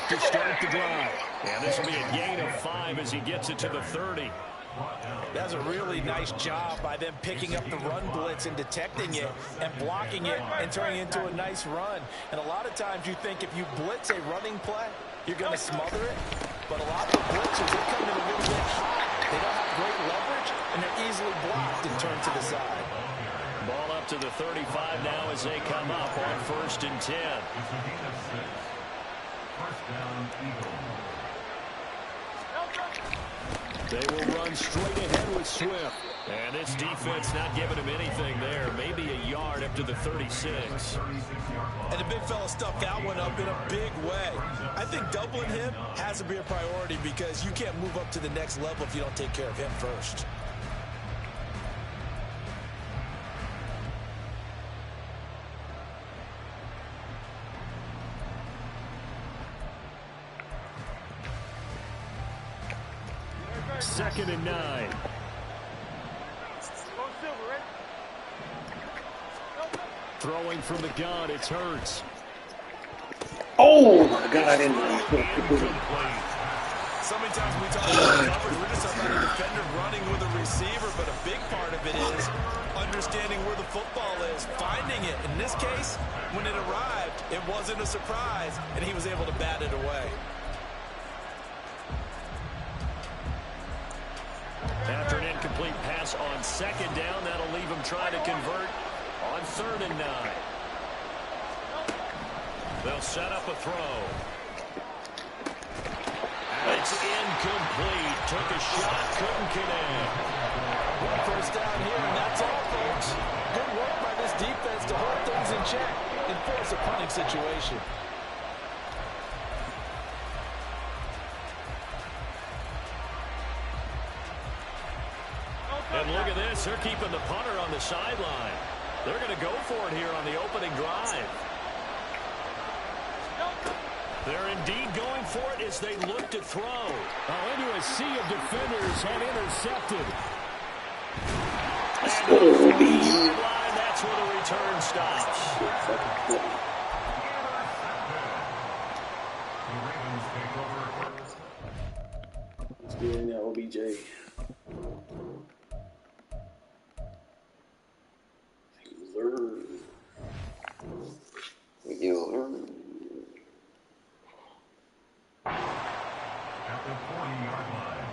To start the drive. And this will be a gain of 5 as he gets it to the 30. That's a really nice job by them picking up the run blitz and detecting it and blocking it and turning it into a nice run. And a lot of times you think if you blitz a running play, you're going to smother it. But a lot of the blitzers, they come in a little bit high. They don't have great leverage, and they're easily blocked and turned to the side. Ball up to the 35 now as they come up on 1st and 10. First down, Eagles. They will run straight ahead with Swift. And this defense not giving him anything there. Maybe a yard up to the 36. And the big fella stuffed that one up in a big way. I think doubling him has to be a priority because you can't move up to the next level if you don't take care of him first. Second and 9. Throwing from the gun, it's Hurts. Oh my God! So many times we talk about coverage, we're just talking about a defender running with a receiver, but a big part of it is understanding where the football is, finding it. In this case, when it arrived, it wasn't a surprise, and he was able to bat it away. After an incomplete pass on 2nd down, that'll leave him trying to convert on 3rd and 9. They'll set up a throw. And it's incomplete. Took a shot, couldn't connect. One first down here, and that's all, folks. Good work by this defense to hold things in check and force a punting situation. And look at this. They're keeping the punter on the sideline. They're going to go for it here on the opening drive. They're indeed going for it as they look to throw. Into a sea of defenders and intercepted. That's where the return stops. Let's get in there, OBJ. At the 40-yard line.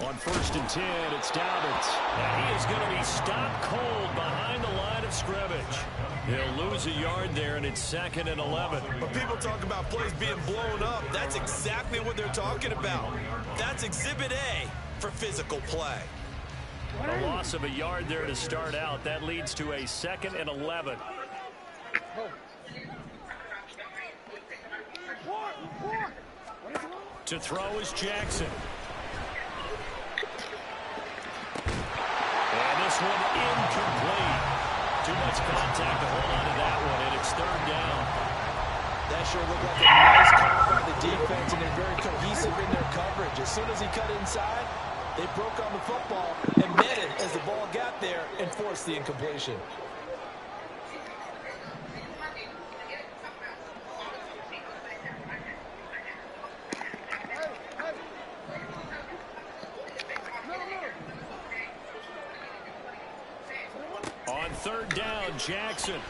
On 1st and 10, it's Dobbins. And he is going to be stopped cold behind the line of scrimmage. He'll lose a yard there, and it's 2nd and 11. When people talk about plays being blown up, that's exactly what they're talking about. That's Exhibit A for physical play. A loss of a yard there to start out. That leads to a 2nd and 11. To throw is Jackson. And this one incomplete. Too much contact to hold on to that one, and it's 3rd down. That sure looked like a nice call by the defense, and they're very cohesive in their coverage. As soon as he cut inside, they broke on the football and met it as the ball got there and forced the incompletion. On 3rd down, Jackson.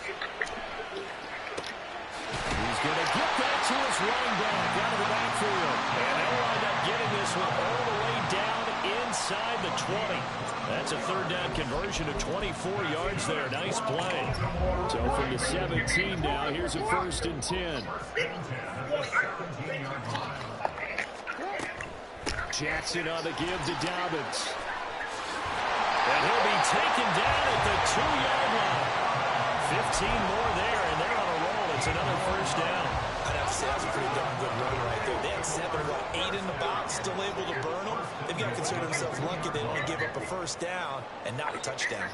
He's going to get that to his running back out of the backfield. And they'll wind up getting this one all the way down inside the 20. That's a 3rd down conversion of 24 yards there. Nice play. So from the 17 now, here's a 1st and 10. Jackson on the give to Dobbins. And he'll be taken down at the 2-yard line. 15 more there, and they're on a roll. It's another 1st down. I'd have to say that's a pretty darn good run right there. They had 7 or 8 in the box, still able to burn them. They've got to consider themselves lucky they only gave up a 1st down and not a touchdown.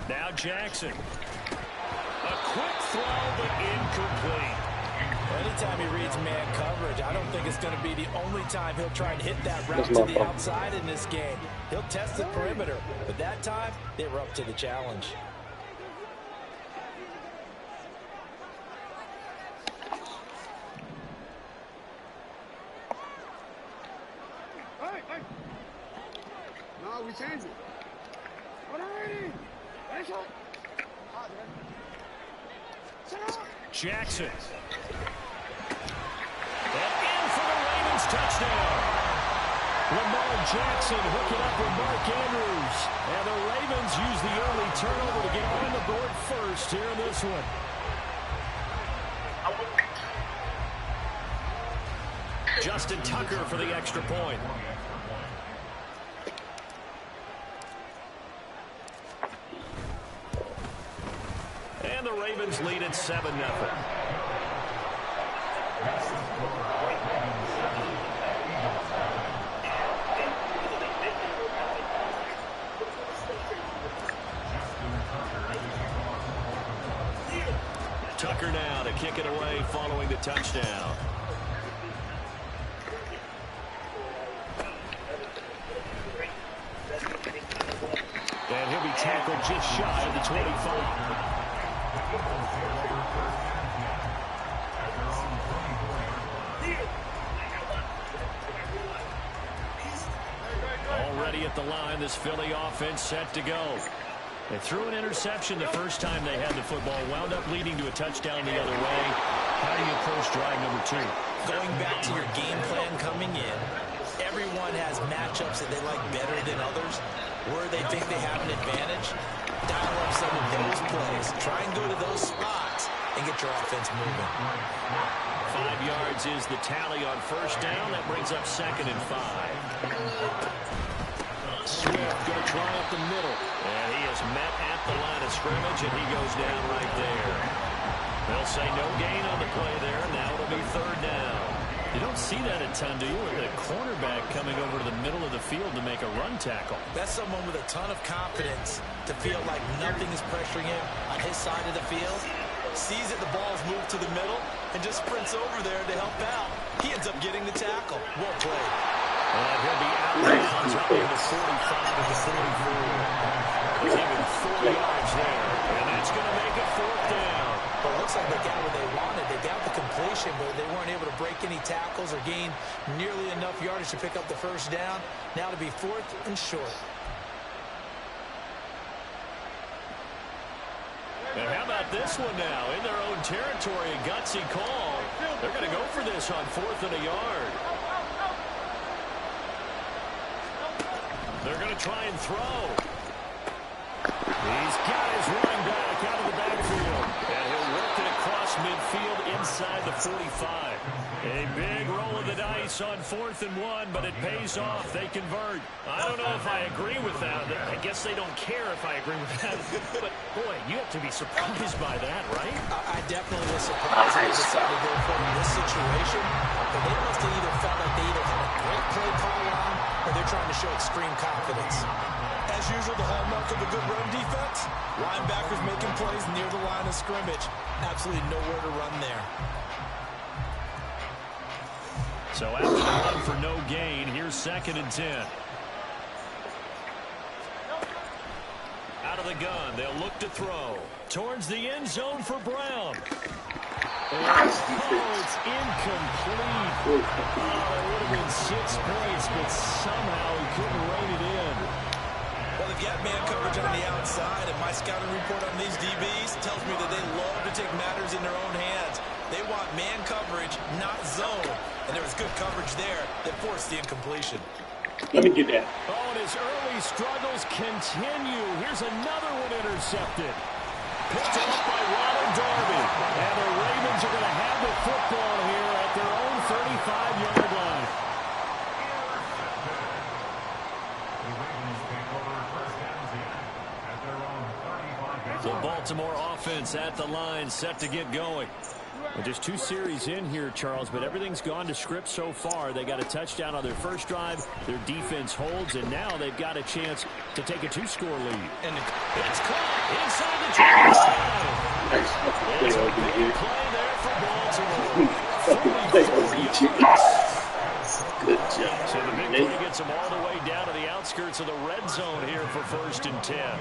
Now Jackson. A quick throw, but incomplete. Anytime he reads man coverage, I don't think it's going to be the only time he'll try and hit that route to the outside in this game. He'll test the perimeter, but that time, they were up to the challenge. No, we changed it. Jackson. And in for the Ravens touchdown. Lamar Jackson hooking up with Mark Andrews. And the Ravens use the early turnover to get on the board first here in this one. Justin Tucker for the extra point. And the Ravens lead at 7-0. Tucker now to kick it away following the touchdown. And he'll be tackled just shy of the 25. Already at the line, this Philly offense set to go. They threw an interception the first time they had the football, wound up leading to a touchdown the other way. How do you approach drive number 2? Going back to your game plan coming in, everyone has matchups that they like better than others, where they think they have an advantage. Dial up some of those plays. Try and go to those spots and get your offense moving. 5 yards is the tally on first down. That brings up 2nd and 5. Swift going to try up the middle. And he is met at the line of scrimmage, and he goes down right there. They'll say no gain on the play there. Now it'll be 3rd down. You don't see that a ton, do you, with a cornerback coming over to the middle of the field to make a run tackle? That's someone with a ton of confidence to feel like nothing is pressuring him on his side of the field. Sees that the ball's moved to the middle and just sprints over there to help out. He ends up getting the tackle. Well played. And he'll be out of bounds up in the 45 to the 44. There's even 4 yards there. And that's going to make it 4th down. Well, it looks like they got what they wanted. They got the completion, but they weren't able to break any tackles or gain nearly enough yardage to pick up the first down. Now to be 4th and short. And how about this one now? In their own territory, a gutsy call. They're going to go for this on 4th and a yard. They're going to try and throw. He's got his running back out of the backfield. And he'll work it across midfield inside the 45. A big roll of the dice on 4th and 1, but it pays off. They convert. I don't know if I agree with that. I guess they don't care if I agree with that. But, boy, you have to be surprised by that, right? I definitely was surprised they decided to go for it in this situation. But they must have either felt like they either had a great play call on or they're trying to show extreme confidence. As usual, the hallmark of a good run defense, linebackers making plays near the line of scrimmage. Absolutely nowhere to run there. So after the run for no gain, here's 2nd and 10. Out of the gun, they'll look to throw. Towards the end zone for Brown. It's incomplete. It would have been 6 points, but somehow he couldn't rein it in. Well, they've got man coverage on the outside, and my scouting report on these DBs tells me that they love to take matters in their own hands. They want man coverage, not zone. And there was good coverage there that forced the incompletion. Let me get that. Oh, and his early struggles continue. Here's another one intercepted. Picked up by Ronald Darby. And the Ravens are going to have the football here at their own 35-yard line. The Baltimore offense at the line, set to get going. Well, just 2 series in here, Charles, but everything's gone to script so far. They got a touchdown on their first drive. Their defense holds, and now they've got a chance to take a 2-score lead. And It's caught inside the 20. It's a big play there for Baltimore. Good job. So the big play gets them all the way down to the outskirts of the red zone here for 1st and 10.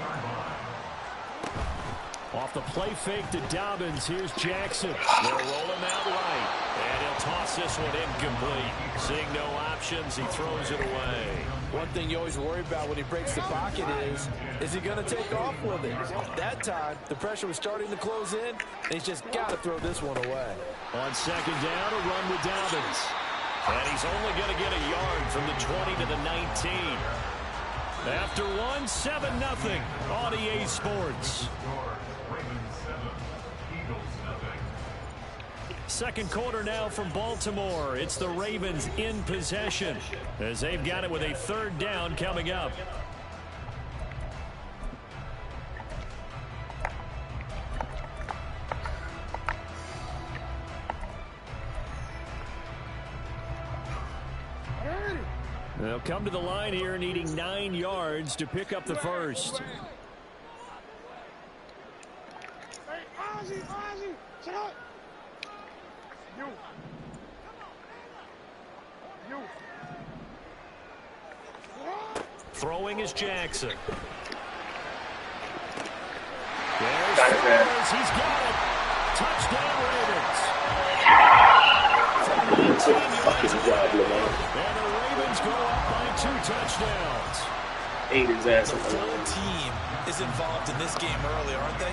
Off the play fake to Dobbins. Here's Jackson. They'll roll him out right. And he'll toss this one incomplete. Seeing no options, he throws it away. one thing you always worry about when he breaks the pocket is he going to take off with it? That time, the pressure was starting to close in, and he's just got to throw this one away. On 2nd down, a run with Dobbins. And he's only going to get a yard from the 20 to the 19. After 1, 7-0 on EA Sports. Second quarter now from Baltimore. It's the Ravens in possession as they've got it with a 3rd down coming up. They'll come to the line here needing 9 yards to pick up the first. Hey, Ozzy, shut up. You. Throwing is Jackson. Got it, man. He's got it. Touchdown Ravens. Good fucking job, Lamar. And the Ravens go up by 2 touchdowns. Ate his ass The up. full team is involved in this game early, aren't they?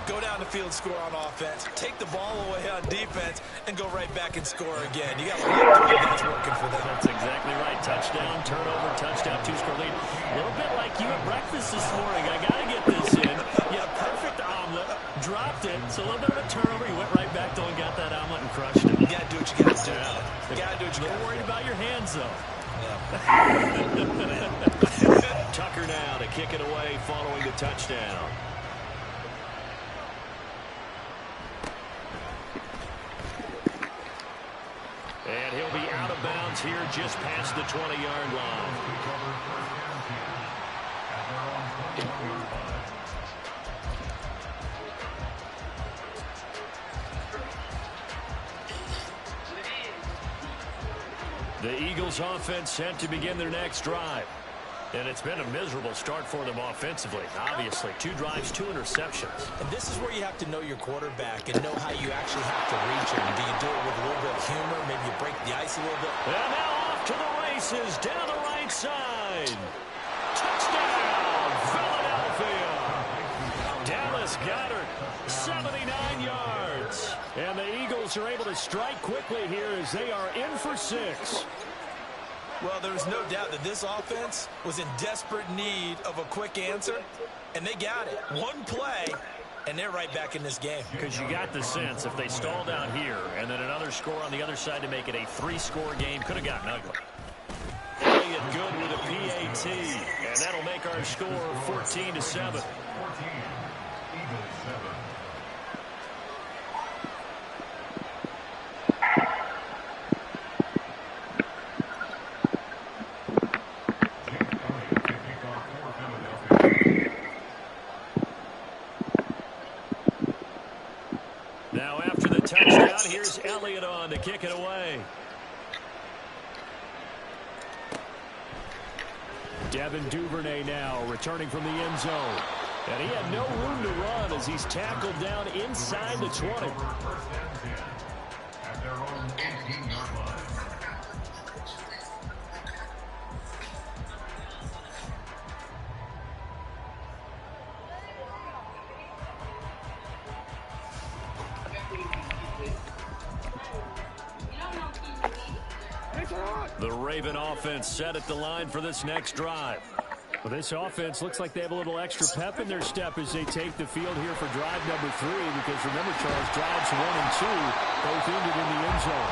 Go down the field, score on offense, take the ball away on defense, and go right back and score again. You got to like the way that's working for them. That's exactly right. Touchdown, turnover, touchdown, 2-score lead. A little bit like you at breakfast this morning. I got to get this in. You had a perfect omelet, dropped it. It's a little bit of a turnover. You went right back though and got that omelet and crushed it. You got to do what you got to do. Yeah. You got to do what you got to do. Don't worry about your hands, though. Tucker now to kick it away following the touchdown. And he'll be out of bounds here just past the 20-yard line. The Eagles offense set to begin their next drive. And it's been a miserable start for them offensively. Obviously, 2 drives, 2 interceptions. And this is where you have to know your quarterback and know how you actually have to reach him. Do you do it with a little bit of humor? Maybe you break the ice a little bit? And now off to the races down the right side. Touchdown, Philadelphia. Dallas Goedert, 79 yards. And the Eagles are able to strike quickly here as they are in for 6. Well, there's no doubt that this offense was in desperate need of a quick answer, and they got it. 1 play, and they're right back in this game. Because you got the sense if they stall down here and then another score on the other side to make it a 3-score game, could have gotten ugly. Elliott good with a PAT, and that'll make our score 14-7. Now after the touchdown, here's Elliott on to kick it away. Devin Duvernay now returning from the end zone. And he had no room to run as he's tackled down inside the 20. At their own 18-yard line. The Raven offense set at the line for this next drive. Well, this offense looks like they have a little extra pep in their step as they take the field here for drive number 3, because remember, Charles, drives 1 and 2 both ended in the end zone.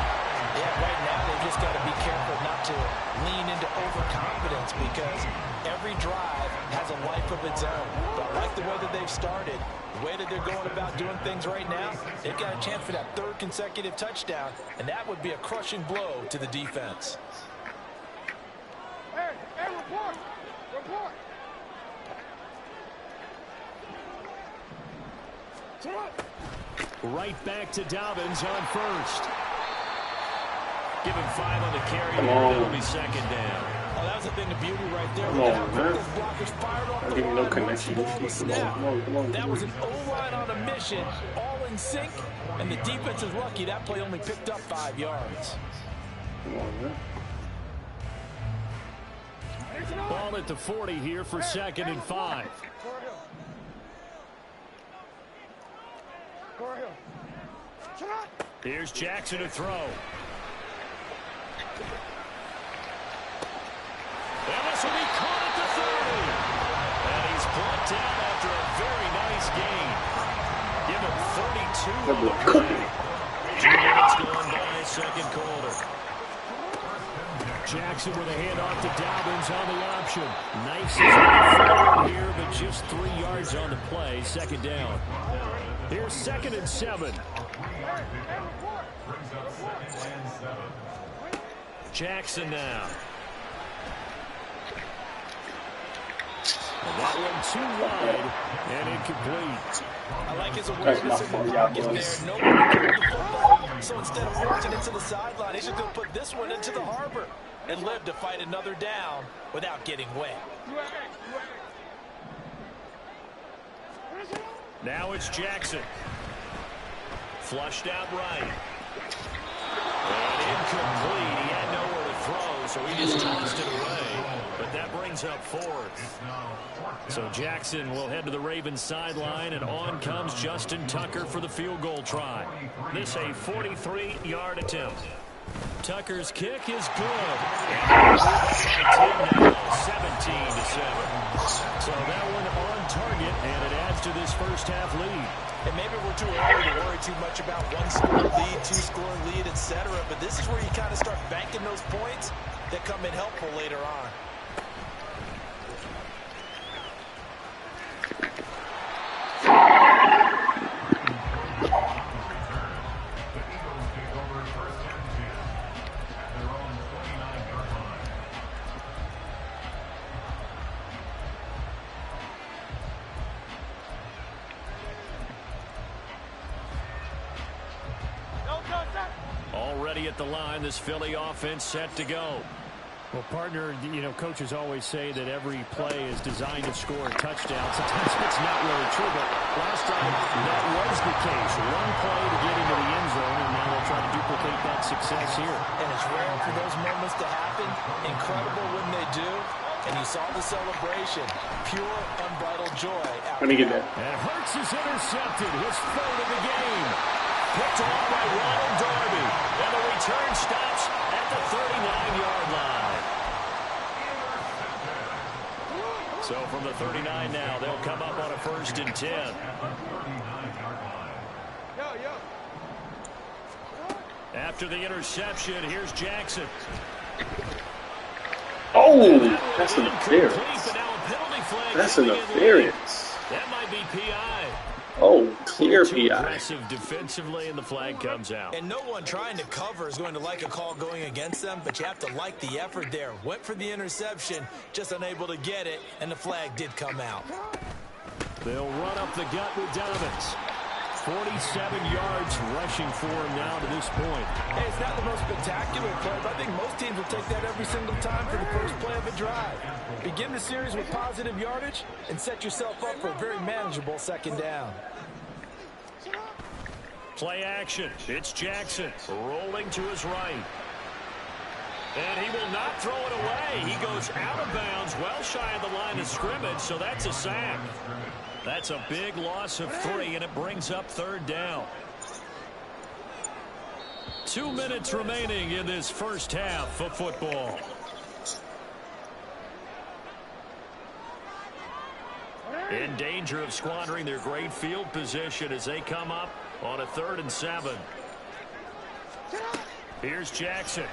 Yeah, right now they've just got to be careful not to lean into overconfidence because every drive has a life of its own. But I like the way that they've started, the way that they're going about doing things right now. They've got a chance for that third consecutive touchdown, and that would be a crushing blow to the defense. Hey, report! Report! Right back to Dobbins on first. Give him 5 on the carry, and it'll be second down. Oh, that was a thing of beauty right there. Come on, man. Those blockers fired off I the didn't know line connection. once the ball was snapped. Come on. That was an O-line on a mission, all in sync, and the defense is lucky that play only picked up 5 yards. Come on, man. Ball at the 40 here for 2nd and 5. Here's Jackson to throw. And this will be caught at the 30. And he's brought down after a very nice gain. Give him 32 on the play. 2 minutes going by, second quarter. Jackson with a handoff to Dobbins on the option. Nice forward here, but just 3 yards on the play. Second down. Here's 2nd and 7. Jackson now. And that one too wide and incomplete. I like his awareness in the pocket there. Nobody carried the football. So instead of launching it to the sideline, he's just going to put this one into the harbor and live to fight another down without getting wet. Now it's Jackson. Flushed out right. And incomplete. He had nowhere to throw, so he just tossed it away. But that brings up 4th. So Jackson will head to the Ravens sideline, and on comes Justin Tucker for the field goal try. This a 43-yard attempt. Tucker's kick is good. And 17-7. So that one on target, and it adds to this first half lead. And maybe we're too early to worry too much about 1-score lead, 2-score lead, etc. But this is where you kind of start banking those points that come in helpful later on. Already at the line, this Philly offense set to go. Well, partner, you know, coaches always say that every play is designed to score a touchdown. Sometimes it's not really true, but last time that was the case. One play to get into the end zone, and now they'll try to duplicate that success here. And it's rare for those moments to happen. Incredible when they do. And you saw the celebration. Pure, unbridled joy. Let me get that. And Hurts is intercepted. His 3rd of the game. Picked off by Ronald Darby. And the return stops at the 39-yard line. So from the 39 now, they'll come up on a 1st and 10. After the interception, here's Jackson. Oh, that's interference. That's interference. That might be PI. Oh, clear Too PI. aggressive defensively, and the flag comes out. And no one trying to cover is going to like a call going against them, but you have to like the effort there. Went for the interception, just unable to get it, and the flag did come out. They'll run up the gut with Dobbins. 47 yards rushing for him now to this point. Hey, it's not the most spectacular play, but I think most teams will take that every single time for the first play of a drive. Begin the series with positive yardage and set yourself up for a very manageable 2nd down. Play action. It's Jackson rolling to his right. And he will not throw it away. He goes out of bounds well shy of the line of scrimmage, so that's a sack. That's a big loss of 3, and it brings up 3rd down. 2 minutes remaining in this first half of football. In danger of squandering their great field position as they come up on a 3rd and 7. Here's Jackson.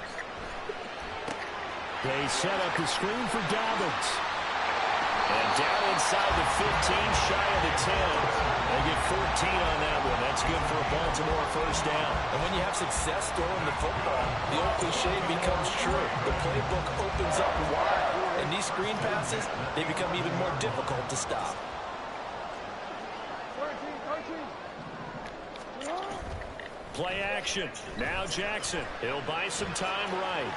They set up the screen for Dobbins. And down inside the 15, shy of the 10. They get 14 on that one. That's good for a Baltimore first down. And when you have success throwing the football, the old cliche becomes true. The playbook opens up wide. And these screen passes, they become even more difficult to stop. 13, 13. Play action. Now Jackson. He'll buy some time right.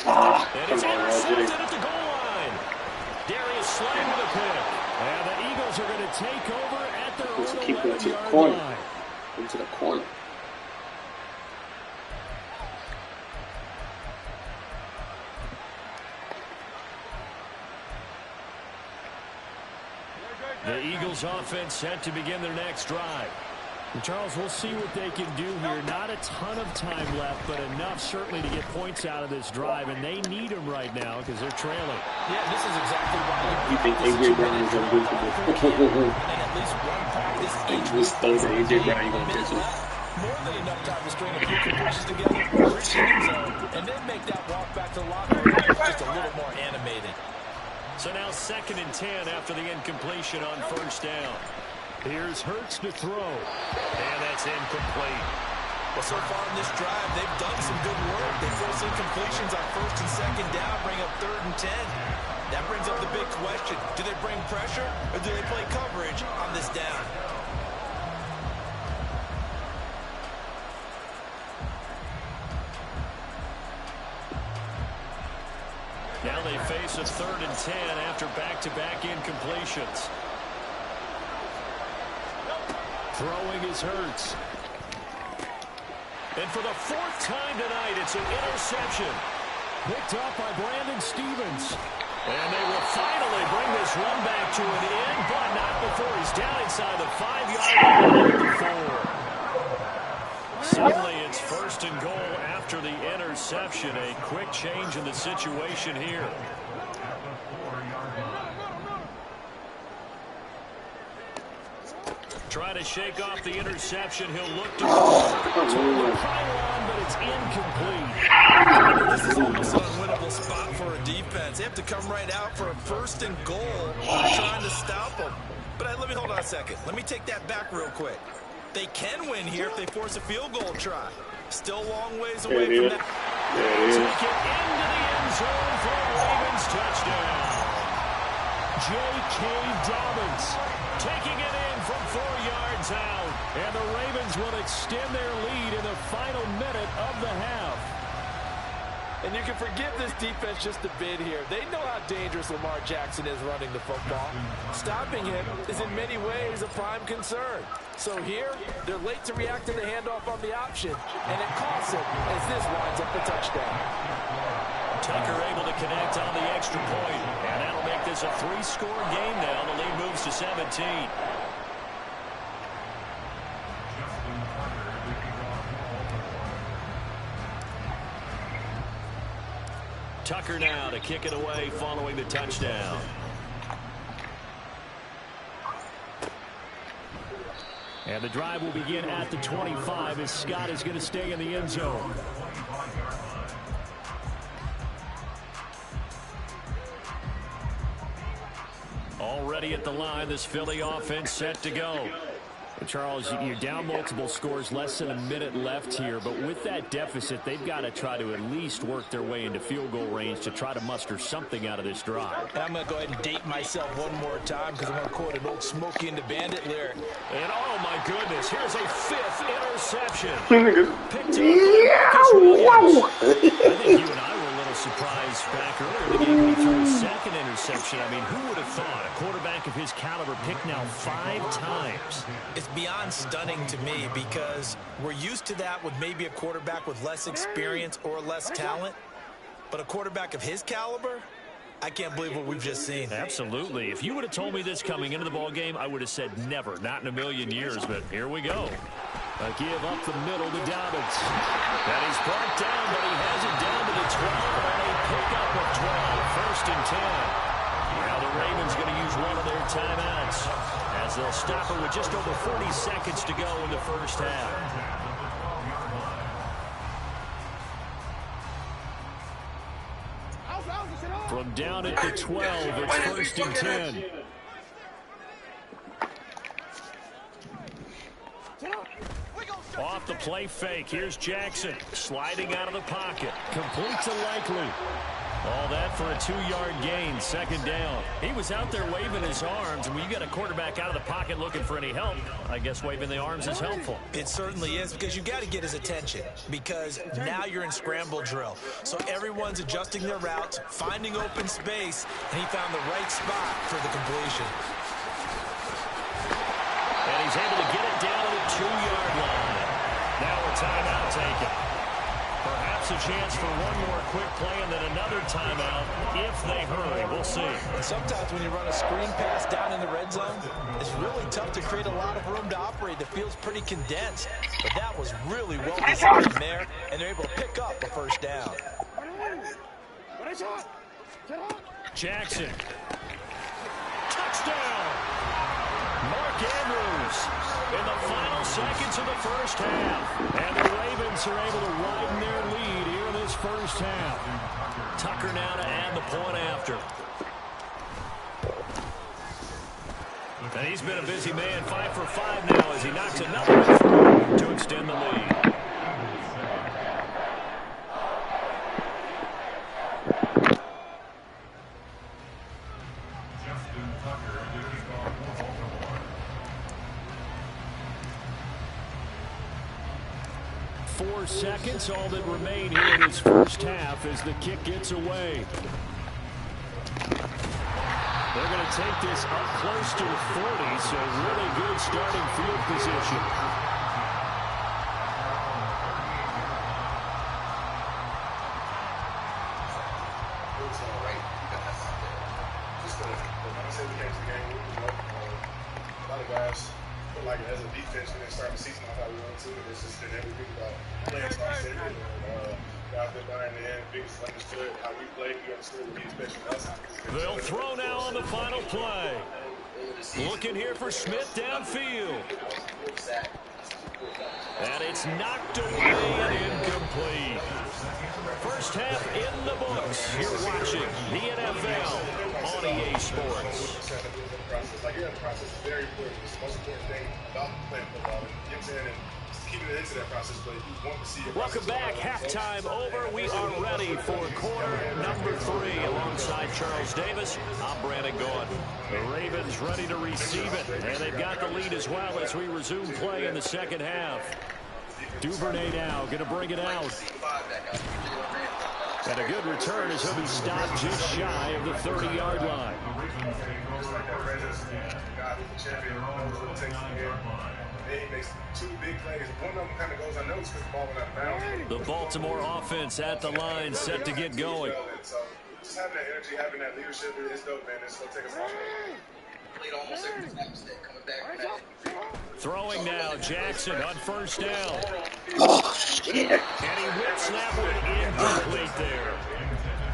And it's intercepted at the goal line. Darius Slay with a pick. And the Eagles are going to take over at their own 11-yard line. Into the corner. The Eagles offense set to begin their next drive. And Charles, we'll see what they can do here. Not a ton of time left, but enough certainly to get points out of this drive, and they need them right now because they're trailing. Yeah, this is exactly why You think A.J. Brown is unbeatable? and at least one practice each This throw to A.J. Brown, you're going to catch him. more than enough time to string a few completions together, reach the end zone, and then make that walk back to the locker room just a little more animated. So now 2nd and 10 after the incompletion on first down. Here's Hurts to throw. And that's incomplete. Well, so far in this drive, they've done some good work. They force incompletions on 1st and 2nd down, bring up 3rd and 10. That brings up the big question. Do they bring pressure or do they play coverage on this down? Now they face a 3rd and 10 after back-to-back incompletions. Throwing is Hurts. And for the 4th time tonight, it's an interception. Picked up by Brandon Stevens. And they will finally bring this one back to an end, but not before he's down inside the 5-yard line at the 4. Suddenly, it's 1st and goal after the interception. A quick change in the situation here. Trying to shake off the interception. He'll look to But it's incomplete. This is almost an unwinnable spot for a defense. They have to come right out for a 1st and goal, trying to stop them. But let me hold on a second. Let me take that back real quick. They can win here if they force a field goal try. Still a long ways away from that. Take it into the end zone for a Ravens touchdown. J.K. Dobbins Taking it in from 4 yards out. And the Ravens will extend their lead in the final minute of the half. And you can forgive this defense just a bit here. They know how dangerous Lamar Jackson is running the football. Stopping him is in many ways a prime concern. So here, they're late to react to the handoff on the option, and it costs them as this winds up a touchdown. Tucker able to connect on the extra point, and that'll make this a 3-score game now. The lead moves to 17. Tucker now to kick it away following the touchdown. And the drive will begin at the 25 as Scott is going to stay in the end zone. Already at the line, this Philly offense set to go. Charles, you're down multiple scores, less than a minute left here, but with that deficit, they've got to try to at least work their way into field goal range to try to muster something out of this drive. And I'm going to go ahead and date myself one more time because I'm going to quote an old Smokey and the Bandit lyric. And oh my goodness, here's a 5th interception. Picked up Wow. I think you and I were a little surprised back earlier in the game when he threw a 2nd interception. I mean, who would have thought a quarterback of his caliber picked now 5 times? It's beyond stunning to me because we're used to that with maybe a quarterback with less experience or less talent. But a quarterback of his caliber, I can't believe what we've just seen. Absolutely. If you would have told me this coming into the ball game, I would have said never, not in a million years. But here we go. A give up the middle to Dobbins. That he's brought down, but he has it down to the 12 and a pickup of 12. 1st and 10. Now the Ravens going to use one of their timeouts as they'll stop it with just over 40 seconds to go in the first half. From down at the 12, it's 1st and 10. Off the play fake. Here's Jackson sliding out of the pocket. Complete to Likely. All that for a 2-yard gain, 2nd down. He was out there waving his arms, and when you got a quarterback out of the pocket looking for any help, I guess waving the arms is helpful. It certainly is, because you got to get his attention, because now you're in scramble drill. So everyone's adjusting their routes, finding open space, and he found the right spot for the completion. And he's able to get it down to the 2-yard line. Now a timeout taken. Perhaps a chance for one more quick play and then another timeout if they hurry. We'll see. And sometimes when you run a screen pass down in the red zone, it's really tough to create a lot of room to operate. It feels pretty condensed. But that was really well designed there, and they're able to pick up a 1st down. Jackson. Touchdown! Mark Andrews in the final seconds of the 1st half. And the Ravens are able to widen their lead here in this 1st half. Tucker now to add the point after. And he's been a busy man, 5 for 5 now as he knocks another one through to extend the lead. Seconds, all that remain here in this 1st half as the kick gets away. They're going to take this up close to the 40, so really good starting field position. A lot of guys feel like as a defense when they start the season, I thought we wanted to. It's just that every week about playing specific. Guys that got in the end, biggest understood how we played. We understood what he expects from us. They'll throw now on the final play. Looking here for Smith downfield. And it's knocked away and incomplete. 1st half in the books. You're watching the NFL on EA Sports. Like, you're in the process is very important. It's the most important thing about playing football. It gets in and keeping it into that process, but you want to see it. Welcome back. Halftime over. We are ready for quarter number 3 alongside Charles Davis. I'm Brandon Gordon. The Ravens ready to receive it, and they've got the lead as well as we resume play in the 2nd half. Duvernay now going to bring it out. And a good return as he'll be stopped just shy of the 30-yard line. The Baltimore offense at the line, set to get going. Just having that energy, having that leadership is dope, man. It's going to take us off. Throwing now, Jackson on 1st down. Oh, shit. And he whips that one incomplete there.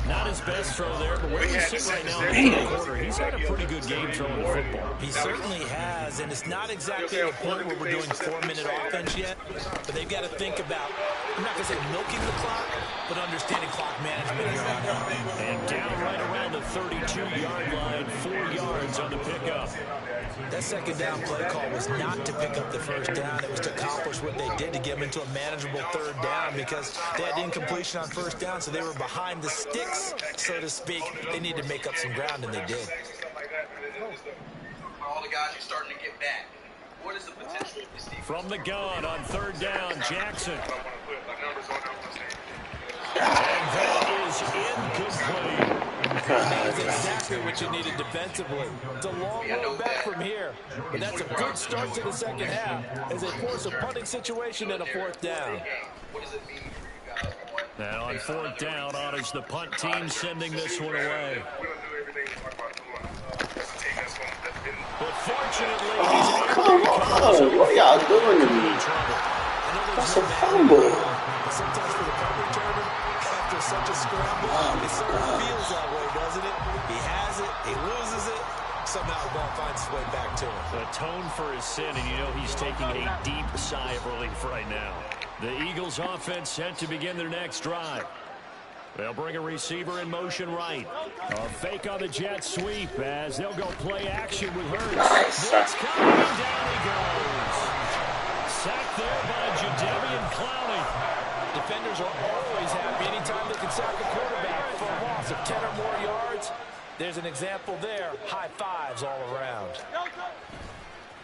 Not his best throw there, but where he's sitting right now in the 3rd quarter, he's had a pretty good game throwing the football. He certainly has, and it's not exactly a point where we're doing 4-minute offense yet, but they've got to think about, I'm not going to say milking the clock, but understanding clock management here on out. And down right around the 32-yard line, 4 yards on the pickup. That 2nd down play call was not to pick up the 1st down. It was to accomplish what they did to get them into a manageable 3rd down because they had incompletion on 1st down, so they were behind the sticks, so to speak. They needed to make up some ground, and they did. All the guys are starting to get back. What is the potential of this defense? From the gun on 3rd down, Jackson. And that is incomplete. That's exactly what you needed defensively. It's a long road back from here, but that's a good start to the 2nd half as they force a punting situation and a 4th down. What does it mean for you guys? Now on 4th down, honors the punt team sending this one away. But fortunately, oh, come on. What are y'all doing to me? That's a fumble. Sometimes for the punt returner, after such a scramble, it sort of feels that way, doesn't it? He has it, he loses it, somehow the ball finds its way back to him. Atone for his sin, and you know he's taking a deep sigh of relief right now. The Eagles offense set to begin their next drive. They'll bring a receiver in motion right. A fake on the jet sweep as they'll go play action with Hurts. Nice. Blitz coming, and down he goes. Sacked there by Jadeveon Clowney. Defenders are always happy anytime they can sack a quarterback for a loss of 10 or more yards. There's an example there. High fives all around.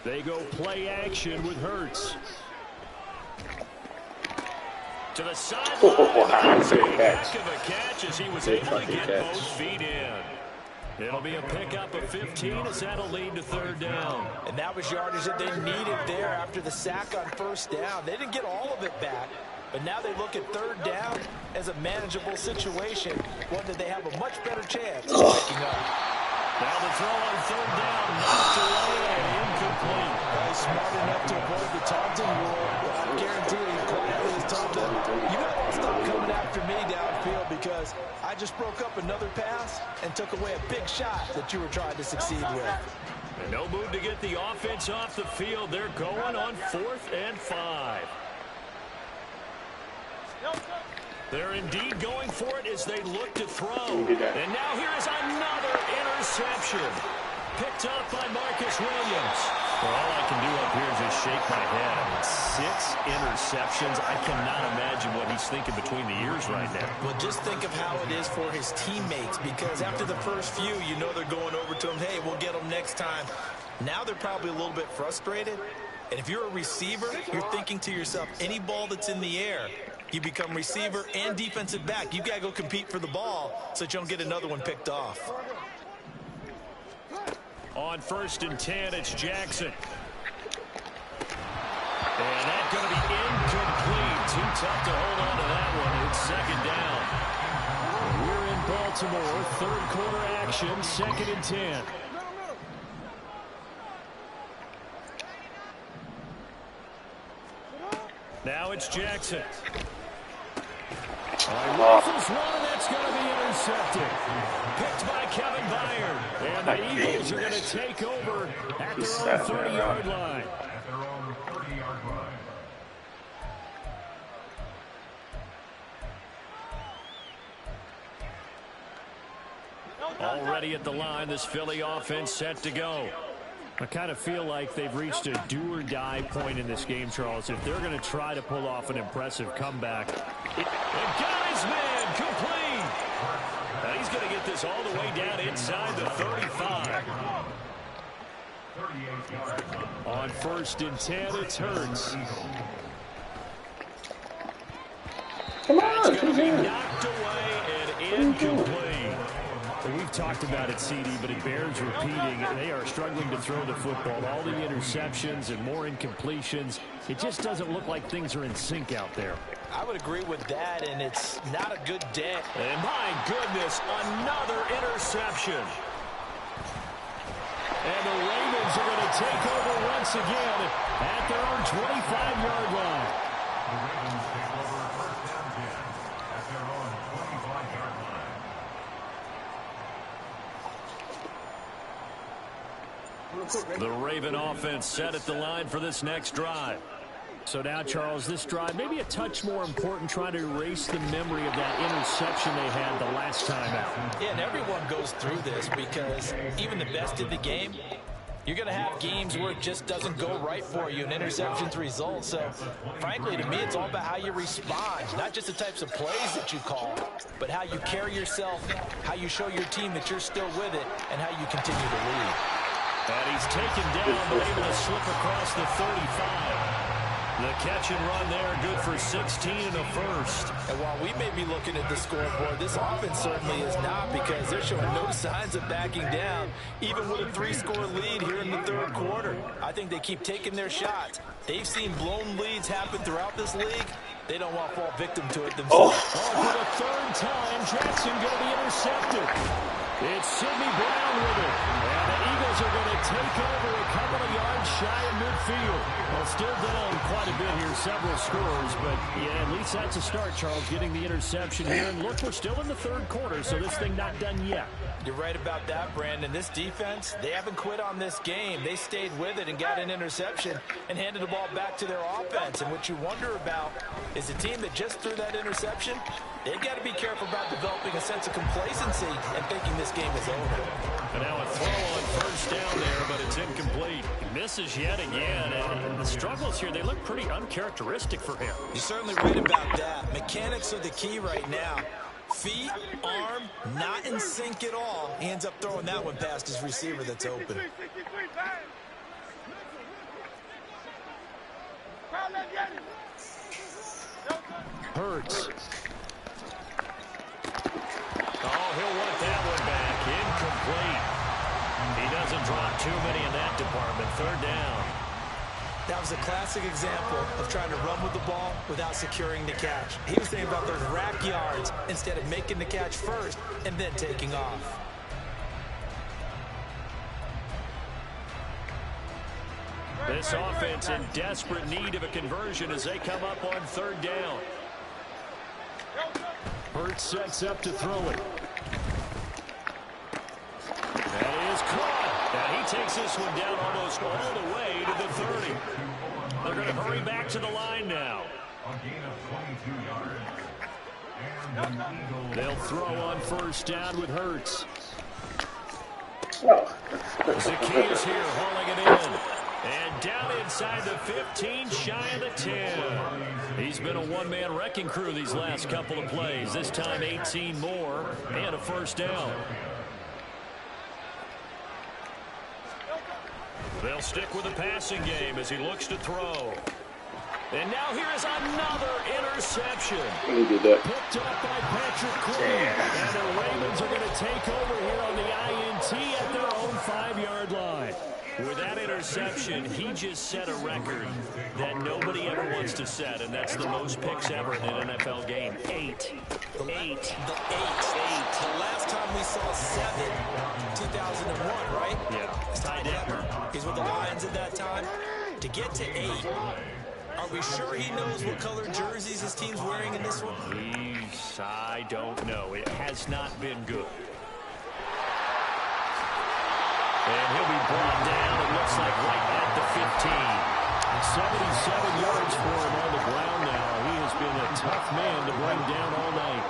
They go play action with Hurts. To the sideline. Wow, great Heck catch. of a catch as he was able to get both feet in. It'll be a pickup of 15 as that'll lead to third down. And that was yardage that they needed there after the sack on first down. They didn't get all of it back, but now they look at third down as a manageable situation, one that they have a much better chance of picking up. Now the throw on third down, knocked away and incomplete. Smart enough to avoid the taunting rule. I guarantee you, quietly as taunted, you might want to stop coming after me downfield because I just broke up another pass and took away a big shot that you were trying to succeed with. And no move to get the offense off the field. They're going on 4th and 5. They're indeed going for it as they look to throw. And now here is another interception. Picked up by Marcus Williams. Well, all I can do up here is just shake my head. I mean, 6 interceptions. I cannot imagine what he's thinking between the ears right now. Well, just think of how it is for his teammates, because after the first few, you know they're going over to him, hey, we'll get them next time. Now they're probably a little bit frustrated. And if you're a receiver, you're thinking to yourself, any ball that's in the air, you become receiver and defensive back. You got to go compete for the ball so that you don't get another one picked off. On 1st and 10, it's Jackson. And that's going to be incomplete. Too tough to hold on to that one. It's 2nd down. We're in Baltimore. 3rd quarter action. 2nd and 10. Now it's Jackson. Rifles one, and that's going to be intercepted. Picked by Kevin Byard. And the Eagles are going to take over at their own 30-yard line. At their own 30-yard line. Already at the line, this Philly offense set to go. I kind of feel like they've reached a do-or-die point in this game, Charles. If they're going to try to pull off an impressive comeback. And got his man complete. And he's going to get this all the way down inside the 35. On 1st and 10, it's Hurts. Come on. It's going to be knocked away and incomplete. We've talked about it, CD, but it bears repeating. They are struggling to throw the football. All the interceptions and more incompletions. It just doesn't look like things are in sync out there. I would agree with that, and it's not a good day. And my goodness, another interception. And the Ravens are going to take over once again at their own 25-yard line. The Ravens take over 1st and 10 at their own 25-yard line. The Raven offense set at the line for this next drive. So now, Charles, this drive maybe a touch more important, trying to erase the memory of that interception they had the last time out. Yeah, and everyone goes through this because even the best in the game, you're going to have games where it just doesn't go right for you and interceptions result. So, frankly, to me, it's all about how you respond, not just the types of plays that you call, but how you carry yourself, how you show your team that you're still with it, and how you continue to lead. And he's taken down, but able to slip across the 35. The catch and run there, good for 16 and a first. And while we may be looking at the scoreboard, this offense certainly is not, because they're showing no signs of backing down, even with a 3-score lead here in the 3rd quarter. I think they keep taking their shots. They've seen blown leads happen throughout this league. They don't want to fall victim to it themselves. For the 3rd time, Jackson going to be intercepted. It's Sidney Brown with it. And the Eagles are going to take over a couple of yards shy of midfield. Well, still down quite a bit here, several scores. But, yeah, at least that's a start, Charles, getting the interception here. And look, we're still in the third quarter, so this thing not done yet. You're right about that, Brandon. This defense, they haven't quit on this game. They stayed with it and got an interception and handed the ball back to their offense. And what you wonder about is a team that just threw that interception, they've got to be careful about developing a sense of complacency and thinking this game is over. And now a throw on first down there, but it's incomplete. He misses yet again. And the struggles here, they look pretty uncharacteristic for him. You're certainly right about that. Mechanics are the key right now. Feet, arm, not in sync at all. He ends up throwing that one past his receiver that's open. Hurts. Oh, he'll want that one back. Incomplete. He doesn't drop too many in that department. Third down. That was a classic example of trying to run with the ball without securing the catch. He was thinking about those rack yards instead of making the catch first and then taking off. This offense in desperate need of a conversion as they come up on third down. Hurts sets up to throw it. That is caught. And he takes this one down almost all the way to the 30. They're going to hurry back to the line now. A gain of 22 yards. And They'll throw on first down with Hurts. Oh. Zacchaeus here hauling it in. And down inside the 15, shy of the 10. He's been a one-man wrecking crew these last couple of plays. This time 18 more and a first down. They'll stick with the passing game as he looks to throw. And now here is another interception. He did that. Picked up by Patrick Quinn. And the Ravens are going to take over here on the INT at their own 5-yard line. With that interception, he just set a record that nobody ever wants to set, and that's the most picks ever in an NFL game. 8. The last time we saw 7, 2001, right? Yeah. Ty Detmer. He's with the Lions at that time. To get to 8, are we sure he knows what color jerseys his team's wearing in this one? I don't know. It has not been good. And he'll be brought down, it looks like, right at the 15. 77 yards for him on the ground now. He has been a tough man to bring down all night.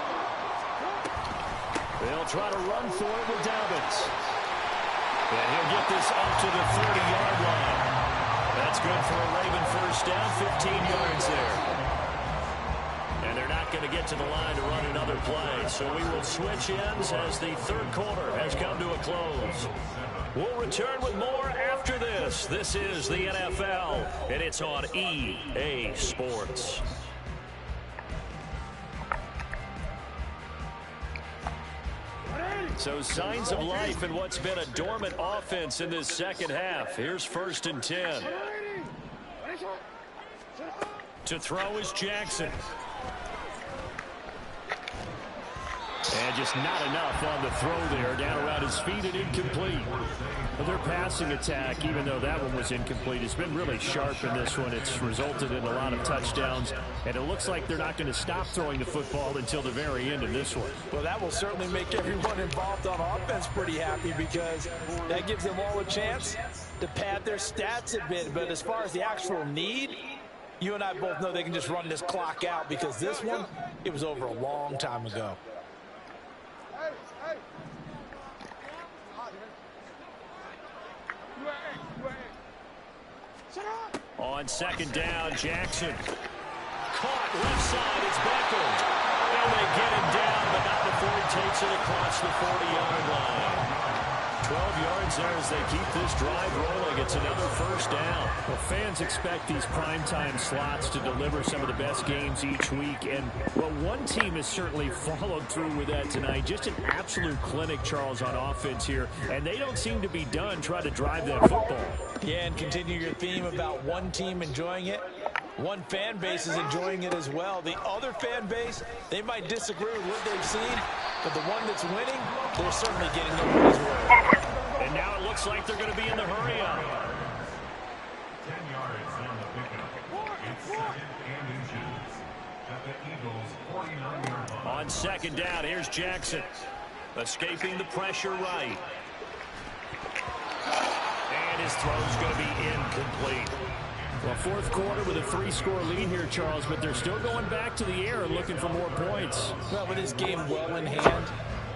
They'll try to run for it with Dobbins. And he'll get this up to the 30-yard line. That's good for a Raven first down, 15 yards there. And they're not going to get to the line to run another play. So we will switch ends as the third quarter has come to a close. We'll return with more after this. This is the NFL, and it's on EA Sports. So signs of life in what's been a dormant offense in this second half. Here's 1st and 10. To throw is Jackson. And just not enough on the throw there. Down around his feet and incomplete. But their passing attack, even though that one was incomplete, has been really sharp in this one. It's resulted in a lot of touchdowns. And it looks like they're not going to stop throwing the football until the very end of this one. Well, that will certainly make everyone involved on offense pretty happy because that gives them all a chance to pad their stats a bit. But as far as the actual need, you and I both know they can just run this clock out because this one, it was over a long time ago. On second down, Jackson. Caught left side, it's Beckham. And they get him down, but not before he takes it across the 40-yard line. 12 yards there as they keep this drive rolling. It's another first down. Well, fans expect these primetime slots to deliver some of the best games each week. And, well, one team has certainly followed through with that tonight. Just an absolute clinic, Charles, on offense here. And they don't seem to be done trying to drive that football. Yeah, and continue your theme about one team enjoying it. One fan base is enjoying it as well. The other fan base, they might disagree with what they've seen, but the one that's winning, they're certainly getting their money's worth. And now it looks like they're going to be in the hurry-up. 10 yards on the pickup. It's second and inches at the Eagles' 49-yard line. On second down, here's Jackson. Escaping the pressure right. And his throw's going to be incomplete. Well, fourth quarter with a 3-score lead here, Charles, but they're still going back to the air and looking for more points. Well, with this game well in hand,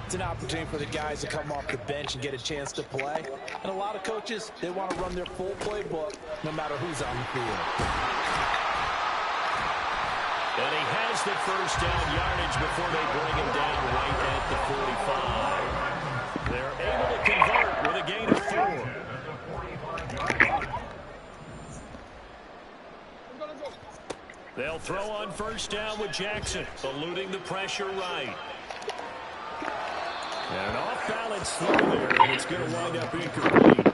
it's an opportunity for the guys to come off the bench and get a chance to play. And a lot of coaches, they want to run their full playbook no matter who's on the field. And he has the first down yardage before they bring him down right at the 45. They're able to convert with a gain of 4. They'll throw on first down with Jackson, eluding the pressure right. And an off-balance throw there, and it's going to wind up incomplete.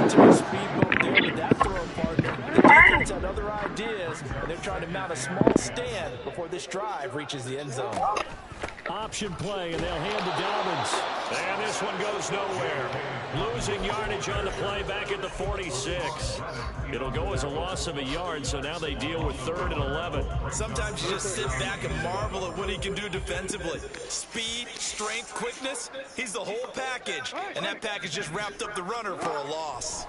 To a speed bump there with that throw, partner. The defense had other ideas, and they're trying to mount a small stand before this drive reaches the end zone. Option play, and they'll hand to Dobbins. And this one goes nowhere. Losing yardage on the play back at the 46. It'll go as a loss of a yard, so now they deal with 3rd and 11. Sometimes you just sit back and marvel at what he can do defensively. Speed, strength, quickness, he's the whole package. And that package just wrapped up the runner for a loss.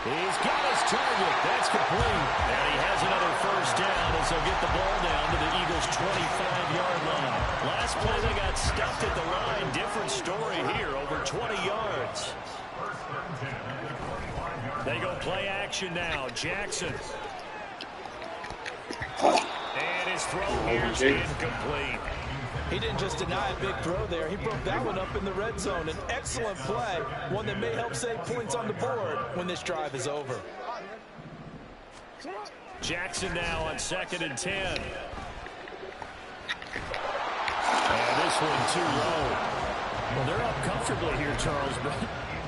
He's got his target. That's complete. And he has another first down as they'll get the ball down to the Eagles' 25-yard line. Last play they got stuffed at the line. Different story here, over 20 yards. They go play action now. Jackson. And his throw here is incomplete. He didn't just deny a big throw there. He broke that one up in the red zone. An excellent play, one that may help save points on the board when this drive is over. Jackson now on 2nd and 10. And this one too low. Well, they're up comfortably here, Charles, but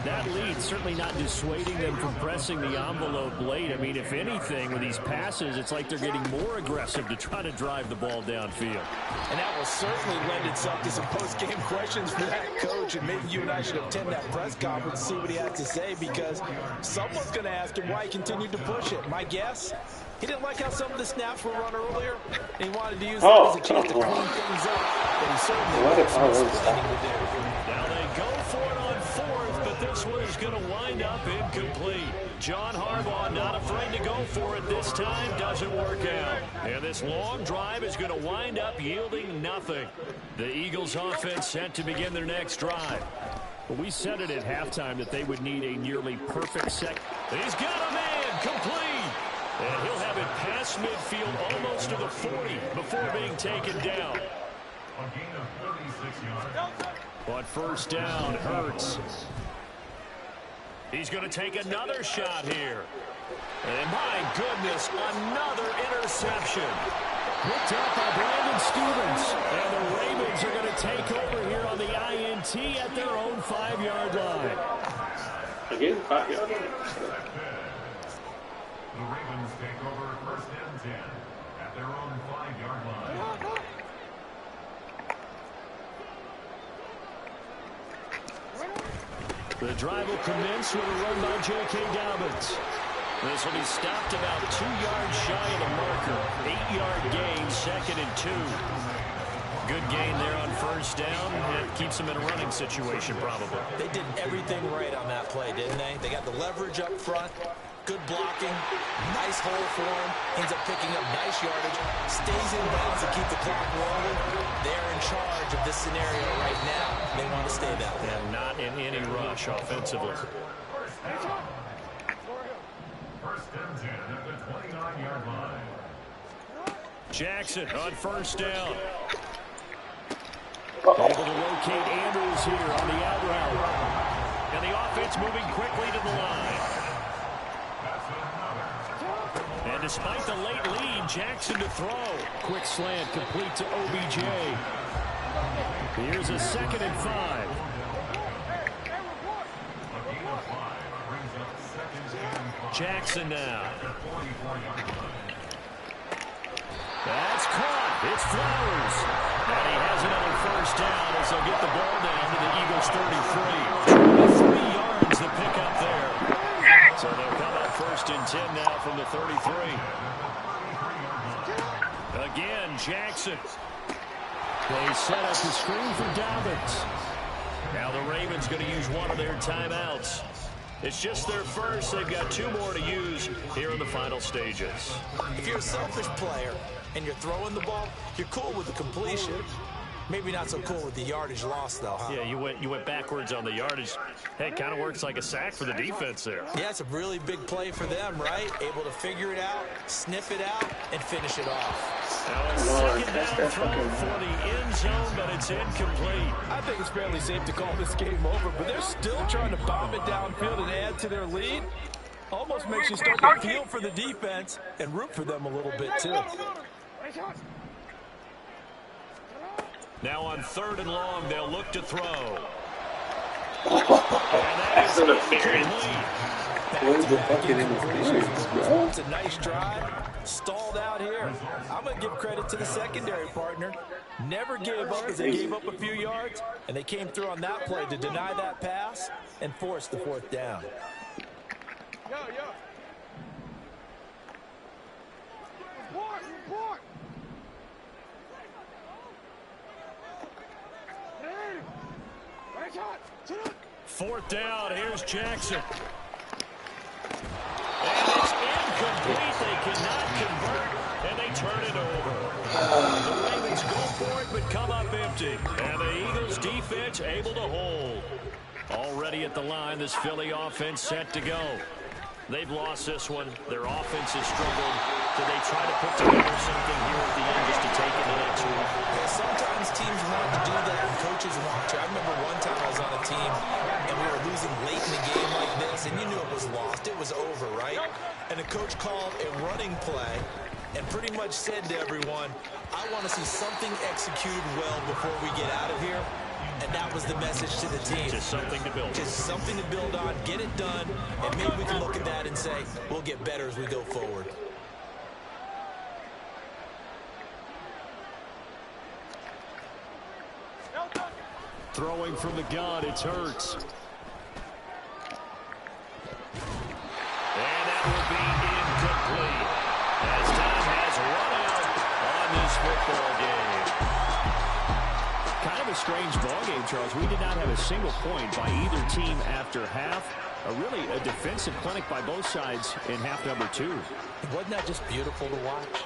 that lead certainly not dissuading them from pressing the envelope late. I mean, if anything, with these passes, it's like they're getting more aggressive to try to drive the ball downfield. And that will certainly lend itself to some post-game questions for that coach, and maybe you and I should attend that press conference and see what he has to say, because someone's going to ask him why he continued to push it. My guess, he didn't like how some of the snaps were run earlier, and he wanted to use that as a chance to clean things up, but he certainly has some explaining to do. Now they go for it on 4th, but this one is going to wind up incomplete. John Harbaugh not afraid to go for it this time. Doesn't work out. And this long drive is going to wind up yielding nothing. The Eagles offense set to begin their next drive. Well, we said it at halftime that they would need a nearly perfect second. He's got a man complete. And he'll have it past midfield almost to the 40 before being taken down. A gain of 36 yards. On first down, Hurts. He's going to take another shot here. And my goodness, another interception. Picked up by Brandon Stevens. And the Ravens are going to take over here on the INT at their own 5-yard line. Again, 5-yard line. The Ravens take over 1st and 10 at their own 5-yard line. The drive will commence with a run by J.K. Dobbins. This will be stopped about 2 yards shy of the marker. 8-yard gain, 2nd and 2. Good gain there on first down. It keeps them in a running situation, probably. They did everything right on that play, didn't they? They got the leverage up front, good blocking, nice hole for him, ends up picking up nice yardage, stays in bounds to keep the clock rolling. They're in charge of this scenario right now. They want to stay that way. And not in any rush offensively. 1st and 10 at the 29-yard line. Jackson on first down. Able to locate Andrews here on the out route. And the offense moving quickly to the line. And despite the late lead, Jackson to throw. Quick slant complete to OBJ. Here's a 2nd and 5. Jackson now. That's caught. It's Flowers. And he has another first down as they'll get the ball down to the Eagles 33. 3 yards to pick up there. So they'll come up 1st and 10 now from the 33. Again, Jackson. They set up the screen for Dobbins. Now the Ravens going to use one of their timeouts. It's just their first. They've got 2 more to use here in the final stages. If you're a selfish player and you're throwing the ball, you're cool with the completion. Maybe not so cool with the yardage loss, though, huh? Yeah, you went backwards on the yardage. Hey, it kind of works like a sack for the defense there. Yeah, it's a really big play for them, right? Able to figure it out, sniff it out, and finish it off. Now a second down throw for the end zone, but it's incomplete. I think it's fairly safe to call this game over, but they're still trying to bomb it downfield and add to their lead. Almost makes you start to feel for the defense and root for them a little bit, too. Now on 3rd and long, they'll look to throw. That's interference. Where's the fucking interference, bro? It's a nice drive. Stalled out here. I'm going to give credit to the secondary partner. Never gave up as they gave up a few yards, and they came through on that play to deny that pass and force the 4th down. Report. 4th down, here's Jackson. And it's incomplete. They cannot convert, and they turn it over. The Ravens go for it, but come up empty. And the Eagles defense able to hold. Already at the line, this Philly offense set to go. They've lost this one. Their offense has struggled. Do they try to put together something here at the end just to take it the next week? Yeah, sometimes teams want to do that and coaches want to. I remember one time I was on a team and we were losing late in the game like this, and you knew it was lost. It was over, right? And the coach called a running play and pretty much said to everyone, I want to see something executed well before we get out of here. And that was the message to the team. Just something to build. Just something to build on, get it done, and maybe we can look at that and say, we'll get better as we go forward. Throwing from the gun, it's Hurts. And that will be incomplete as time has run out on this football game. Kind of a strange ball game, Charles. We did not have a single point by either team after half. Really a defensive clinic by both sides in half number 2. Wasn't that just beautiful to watch?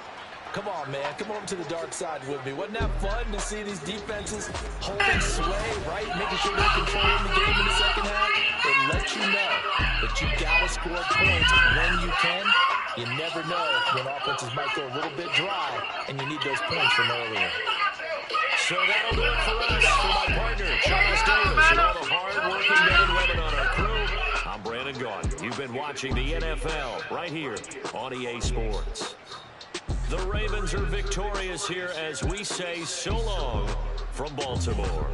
Come on, man. Come over to the dark side with me. Wasn't that fun to see these defenses holding sway, right? Making sure they're controlling the game in the second half. It lets you know that you got to score points when you can. You never know when offenses might go a little bit dry, and you need those points from earlier. So that'll do it for us. For my partner, Charles Davis, and all the hard-working men and women on our crew, I'm Brandon Gordon. You've been watching the NFL right here on EA Sports. The Ravens are victorious here as we say so long from Baltimore.